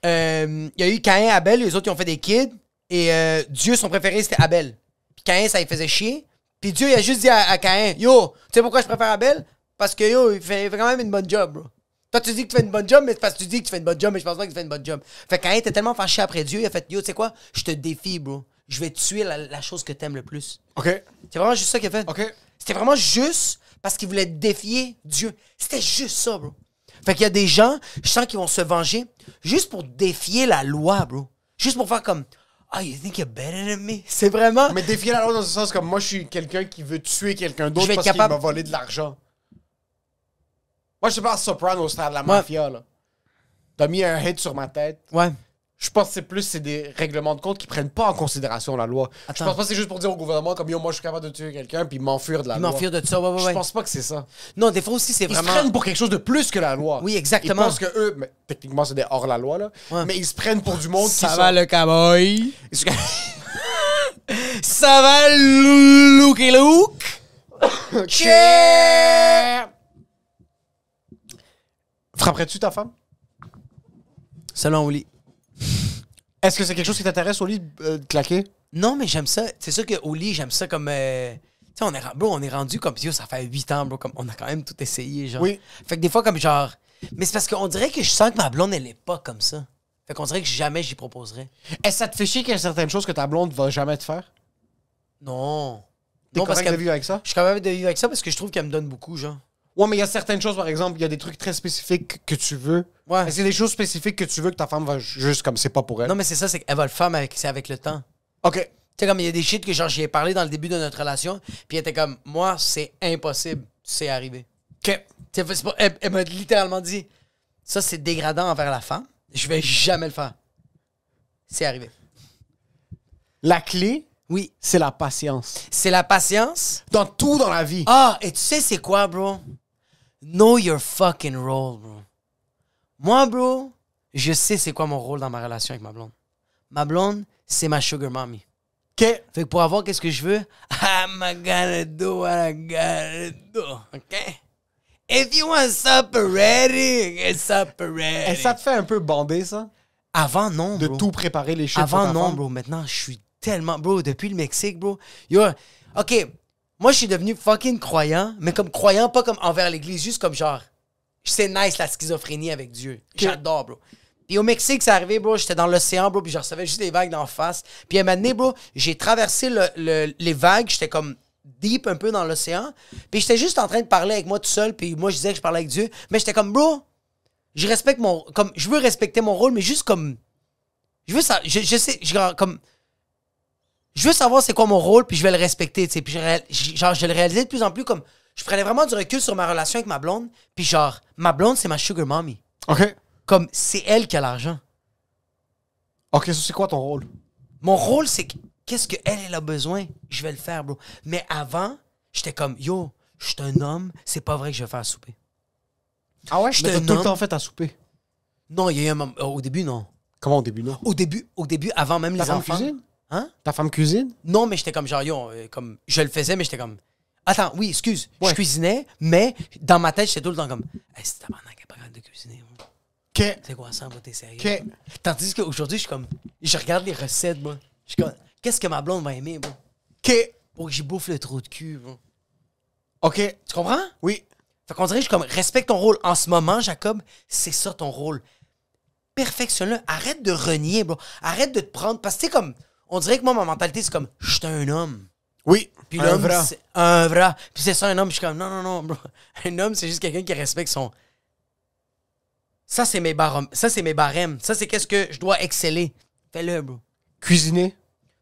Il y a eu Caïn, Abel, les autres ils ont fait des kids. Et Dieu, son préféré, c'était Abel. Puis Caïn, ça lui faisait chier. Puis Dieu, il a juste dit à Caïn, « Yo, tu sais pourquoi je préfère Abel? Parce que yo, il fait quand même une bonne job, bro. Toi, tu dis que tu fais une bonne job, mais c'est parce que tu dis que tu fais une bonne job, mais je pense pas que tu fais une bonne job. » Fait que Caïn était tellement fâché après Dieu, il a fait, « Yo, tu sais quoi? Je te défie, bro. Je vais tuer la chose que t'aimes le plus. » OK. C'est vraiment juste ça qu'il a fait. OK. C'était vraiment juste parce qu'il voulait défier Dieu. C'était juste ça, bro. Fait qu'il y a des gens, je sens qu'ils vont se venger juste pour défier la loi, bro. Juste pour faire comme, « Oh, you think you're better than me? » C'est vraiment... Mais défier la loi dans ce sens comme moi, je suis quelqu'un qui veut tuer quelqu'un Je d'autre vais être parce capable- qu'il m'a volé de l'argent. Moi, je sais pas, Soprano, c'était de la mafia, là. T'as mis un hit sur ma tête. Ouais. Je pense que c'est des règlements de compte qui prennent pas en considération la loi. Attends. Je pense pas que c'est juste pour dire au gouvernement comme yo, moi je suis capable de tuer quelqu'un puis m'enfuir de la Ils loi. m'enfuient de ça, ouais, ouais, Je ouais. pense pas que c'est ça. Non, des fois aussi, c'est Ils vraiment... se prennent pour quelque chose de plus que la loi. Oui, exactement. Ils pensent que eux, mais, techniquement c'est des hors la loi là, Ouais. mais ils se prennent pour du monde Ça qui va sont... le cowboy? Ça va Luke Luke? Cheer! Frapperais-tu ta femme? Selon Oli. Est-ce que c'est quelque chose qui t'intéresse au lit de claquer? Non, mais j'aime ça. C'est sûr qu'au lit, j'aime ça comme... Tu sais, on est rendu comme... Yo, ça fait 8 ans, bro. Comme, on a quand même tout essayé, genre. Oui. Fait que des fois, comme genre... Mais c'est parce qu'on dirait que je sens que ma blonde, elle est pas comme ça. Fait qu'on dirait que jamais j'y proposerais. Est-ce que ça te fait chier qu'il y a certaines choses que ta blonde va jamais te faire? Non. T'es Non, parce correct de que vivre avec ça? je suis capable de vivre avec ça parce que je trouve qu'elle me donne beaucoup, genre. Ouais, mais il y a certaines choses, par exemple, il y a des trucs très spécifiques que tu veux. Ouais. Est-ce qu'il y a des choses spécifiques que tu veux que ta femme va juste comme c'est pas pour elle? Non, mais c'est ça, c'est qu'elle va le faire, mais c'est avec le temps. OK. Tu sais, comme il y a des shit que genre j'y ai parlé dans le début de notre relation, puis elle était comme, moi, c'est impossible, c'est arrivé. OK. Tu sais, c'est pas- elle m'a littéralement dit, ça, c'est dégradant envers la femme, je vais jamais le faire. C'est arrivé. La clé, Oui. c'est la patience. C'est la patience. Dans tout dans la vie. Ah, et tu sais, c'est quoi, bro? Know your fucking role, bro. Moi, bro, je sais c'est quoi mon rôle dans ma relation avec ma blonde. Ma blonde, c'est ma sugar mommy. OK. Fait que pour avoir qu'est-ce que je veux, I'm gonna do what I gotta do, OK? If you want supper ready, get supper ready. Et ça te fait un peu bander, ça? Avant, non, De bro. tout préparer les shit pour Avant, ta non, femme? bro. Maintenant, je suis tellement... Bro, depuis le Mexique, bro. Yo, OK, moi, je suis devenu fucking croyant, mais comme croyant, pas comme envers l'Église, juste comme genre... C'est nice, la schizophrénie avec Dieu. J'adore, bro. Puis au Mexique, c'est arrivé, bro, j'étais dans l'océan, bro, puis je recevais juste des vagues d'en face. Puis à un moment donné, bro, j'ai traversé les vagues, j'étais comme deep un peu dans l'océan. Puis j'étais juste en train de parler avec moi tout seul, puis moi, je disais que je parlais avec Dieu. Mais j'étais comme, bro, je respecte mon... Comme, je veux respecter mon rôle, mais juste comme... Je veux ça... Je sais... comme... Je veux savoir c'est quoi mon rôle, puis je vais le respecter, tu sais. Puis je le réalisais de plus en plus comme... Je prenais vraiment du recul sur ma relation avec ma blonde, puis genre, ma blonde, c'est ma sugar mommy. OK. Comme, c'est elle qui a l'argent. OK, ça, c'est quoi ton rôle? Mon rôle, c'est que qu'est-ce qu'elle, elle a besoin, je vais le faire, bro. Mais avant, j'étais comme, yo, je suis un homme, c'est pas vrai que je vais faire souper. Ah ouais? J'étais Mais t'as un tout le homme. temps fait à souper. Non, il y a eu un moment... Au début, non. Comment au début, non? Au début, avant même Ta les femme enfants. cuisine? Hein? Ta femme cuisine? Non, mais j'étais comme genre, yo, comme, je le faisais, mais j'étais comme... Attends, oui, excuse. Ouais. Je cuisinais, mais dans ma tête, j'étais tout le temps comme, hey, c'est tabarnak, elle est pas capable de cuisiner. Moi. OK. C'est quoi ça, moi, t'es sérieux? OK. Tandis qu'aujourd'hui, je suis comme, je regarde les recettes, moi. Je suis comme, qu'est-ce que ma blonde va aimer, moi? OK. Pour que j'y bouffe le trou de cul, moi. OK. Tu comprends? Oui. Fait qu'on dirait, je suis comme, respecte ton rôle. En ce moment, Jacob, c'est ça ton rôle. Perfectionne-le. Arrête de renier, bro. Arrête de te prendre. Parce que, tu sais, comme, on dirait que moi, ma mentalité, c'est comme, je suis un homme. Oui. Puis Un l'homme, vrai. c'est un vrai. Puis c'est ça, un homme. Je suis comme, non, non, non, bro. Un homme, c'est juste quelqu'un qui respecte son... Ça, c'est mes barèmes. Ça, c'est mes barèmes. Ça, c'est qu'est-ce que je dois exceller. Fais-le, bro. Cuisiner?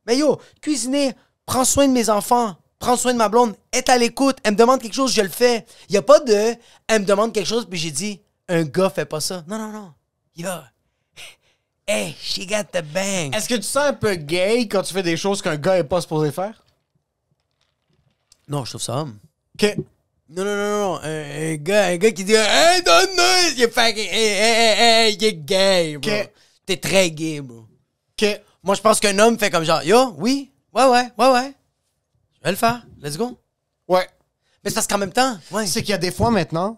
Mais yo, cuisiner, prends soin de mes enfants, prends soin de ma blonde, être à l'écoute, elle me demande quelque chose, je le fais. Il y a pas de, elle me demande quelque chose, puis j'ai dit, un gars fait pas ça. Non, non, non. Yo, hey, she got the bang. Est-ce que tu sens un peu gay quand tu fais des choses qu'un gars est pas supposé faire? Non, je trouve ça homme. OK. Non, non, non, non. Un gars qui dit, hey, donne-nous, il est fucking, hey, il est gay, bro. Ok. T'es très gay, bro. OK. Moi, je pense qu'un homme fait comme genre, yo, oui, ouais. Je vais le faire. Let's go. Ouais. Mais c'est parce qu'en même temps, ouais. C'est qu'il y a des fois maintenant...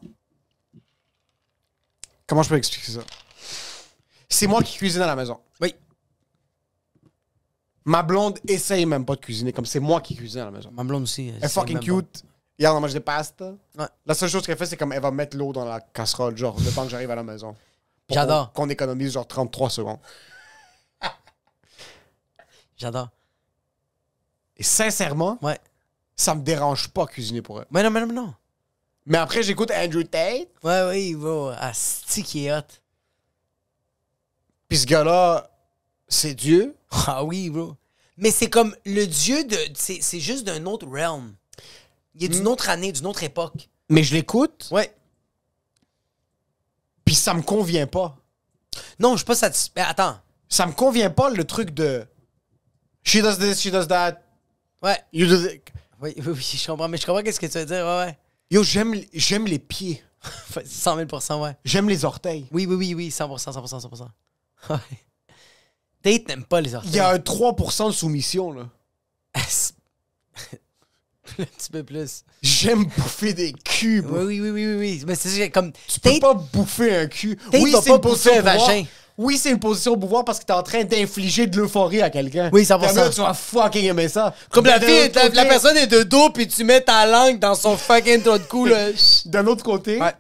Comment je peux expliquer ça? C'est moi qui cuisine à la maison. Oui. Ma blonde essaye même pas de cuisiner, comme c'est moi qui cuisine à la maison. Ma blonde aussi. Elle est fucking cute. Hier, on mange des pastas. Ouais. La seule chose qu'elle fait, c'est comme elle va mettre l'eau dans la casserole, genre, le temps que j'arrive à la maison. Pour J'adore. Qu'on économise genre 33 secondes. J'adore. Et sincèrement, Ouais. ça me dérange pas cuisiner pour elle. Mais non. Mais après, j'écoute Andrew Tate. Ouais, oui, bro. Asti qui est hot. Puis ce gars-là, c'est Dieu. Ah oui, bro. Mais c'est comme le dieu de... C'est juste d'un autre realm. Il est d'une autre année, d'une autre époque. Mais je l'écoute, Ouais. puis ça me convient pas. Non, je suis pas satisfait. Mais attends. Ça me convient pas le truc de she does this, she does that, Ouais. you do this. Oui, je comprends. Mais je comprends qu'est-ce que tu veux dire. Ouais. Yo, j'aime les pieds. 100 000 ouais. J'aime les orteils. Oui. 100%. Ouais. Tate n'aime pas les orteils. Il y a un 3% de soumission, là. Un petit peu plus. J'aime bouffer des culs, bro. Oui. Mais c'est comme... Tu peux pas bouffer un cul. Tate Oui, va c'est pas une position bouffer un de pouvoir. vagin. Oui, c'est une position de pouvoir parce que t'es en train d'infliger de l'euphorie à quelqu'un. Oui, 100%. Comme là, tu vas fucking aimer ça. Comme la D'un fille, autre côté- la personne est de dos, puis tu mets ta langue dans son fucking trou de cou, là. D'un autre côté, Ouais.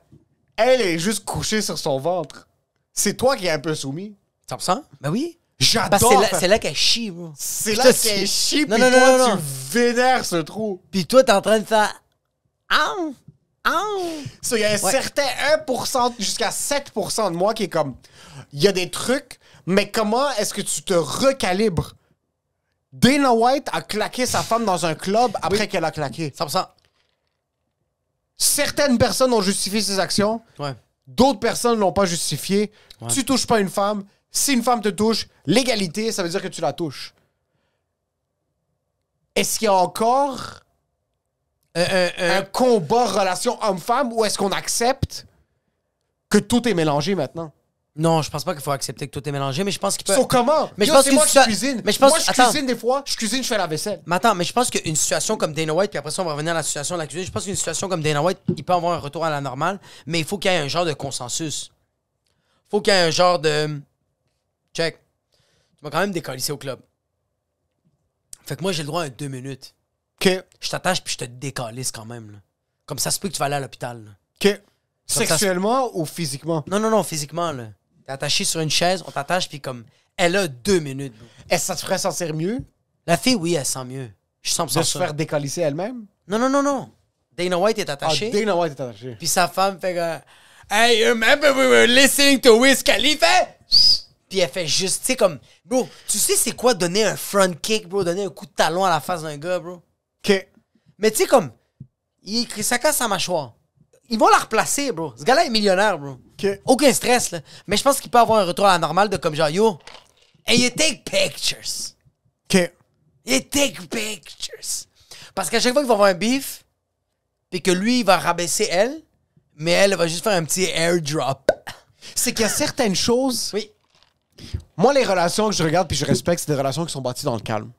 elle est juste couchée sur son ventre. C'est toi qui es un peu soumis. 100%? Ben oui. Parce J'adore. que faire- c'est là qu'elle chie, bro. C'est Je là te qu'elle dis- chie, Non, pis non, toi, non. tu vénères ce trou. Puis toi, t'es en train de faire... Aouh! Il y a un certain 1% jusqu'à 7% de moi qui est comme... Il y a des trucs, mais comment est-ce que tu te recalibres? Dana White a claqué sa femme dans un club après qu'elle a claqué. 100%. Certaines personnes ont justifié ses actions. Ouais. D'autres personnes ne l'ont pas justifié. Ouais. Tu touches pas une femme. Si une femme te touche, l'égalité, ça veut dire que tu la touches. Est-ce qu'il y a encore un combat relation homme-femme ou est-ce qu'on accepte que tout est mélangé maintenant? Non, je pense pas qu'il faut accepter que tout est mélangé, mais je pense qu'il peut... So, comment? Mais je Yo, pense c'est que moi tu qui sois- cuisine. mais je pense- Moi, je attends. cuisine des fois. Je cuisine, je fais la vaisselle. Mais attends, mais je pense qu'une situation comme Dana White, puis après ça, on va revenir à la situation de la cuisine. Je pense qu'une situation comme Dana White, il peut avoir un retour à la normale, mais il faut qu'il y ait un genre de consensus. Faut qu'il y ait un genre de... Check. Tu m'as quand même décalissé au club. Fait que moi, j'ai le droit à 2 minutes. OK. Je t'attache puis je te décalisse quand même. Là. Comme ça se peut que tu vas aller à l'hôpital. là. OK. ça- Sexuellement ou physiquement? Non, physiquement. Là. T'es attaché sur une chaise, on t'attache puis comme... Elle a 2 minutes. Bro. Est-ce que ça te ferait sentir mieux La fille, oui, elle sent mieux. Je sens de ça. se faire décalisser elle-même? Non. Dana White est attachée. Ah, Dana White est attaché. Puis sa femme fait que... Hey, you remember we were listening to Wiz Khalifa? Puis elle fait juste, tu sais, comme... Bro, tu sais c'est quoi donner un front kick, bro? Donner un coup de talon à la face d'un gars, bro? OK. Mais tu sais, comme... Ça casse sa mâchoire. Ils vont la replacer, bro. Ce gars-là est millionnaire, bro. OK. Aucun stress, là. Mais je pense qu'il peut avoir un retour à la normale de comme genre, yo... And you take pictures. OK. You take pictures. Parce qu'à chaque fois qu'il va avoir un beef, puis que lui, il va rabaisser elle, mais elle va juste faire un petit airdrop. C'est qu'il y a certaines choses... Oui. Moi, les relations que je regarde puis je respecte, c'est des relations qui sont bâties dans le calme.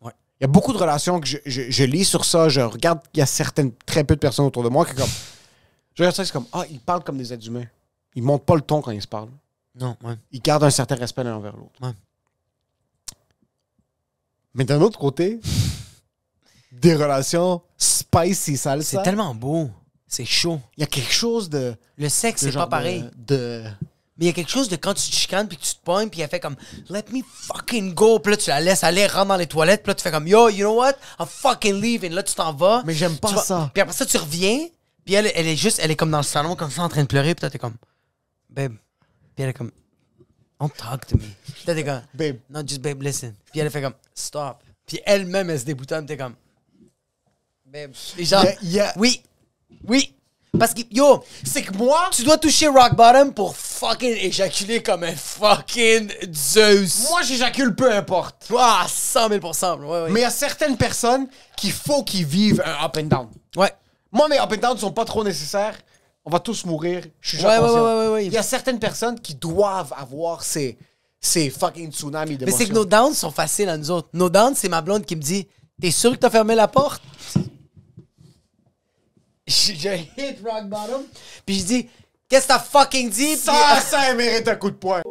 Ouais. Il y a beaucoup de relations que je lis sur ça, je regarde, il y a très peu de personnes autour de moi qui comme... Je regarde ça, c'est comme, ils parlent comme des êtres humains. Ils montent pas le ton quand ils se parlent. Non, ouais. Ils gardent un certain respect l'un envers l'autre. Ouais. Mais d'un autre côté, des relations spicy salsa, C'est tellement beau. C'est chaud. il y a quelque chose de... Le sexe, de c'est genre pas pareil. Mais il y a quelque chose de quand tu te chicanes puis que tu te pognes puis elle fait comme let me fucking go puis là tu la laisses aller rentre dans les toilettes puis là tu fais comme yo you know what I'm fucking leaving là tu t'en vas. Mais j'aime pas Tu vas- ça. Puis après ça tu reviens puis elle est comme dans le salon comme ça en train de pleurer puis toi t'es comme babe puis elle est comme don't talk to me puis toi t'es comme Babe. non just babe listen puis elle fait comme stop puis elle-même elle se déboutonne t'es comme babe et genre oui parce que yo C'est que moi... tu dois toucher rock bottom pour fucking éjaculer comme un fucking Zeus. Moi, j'éjacule peu importe. Ah, 100 000 bro. Ouais. Mais il y a certaines personnes qu'il faut qu'ils vivent un up and down. Ouais. Moi, mes up and down ne sont pas trop nécessaires. On va tous mourir. Je suis Ouais, déjà ouais, conscient. ouais. Il y a certaines personnes qui doivent avoir ces fucking tsunamis Mais d'émotions. c'est que nos downs sont faciles à nous autres. Nos downs, c'est ma blonde qui me dit t'es sûr que t'as fermé la porte? j'ai hit rock bottom. Puis je dis, qu'est-ce que t'as fucking dit? Puis, Ça mérite un coup de poing.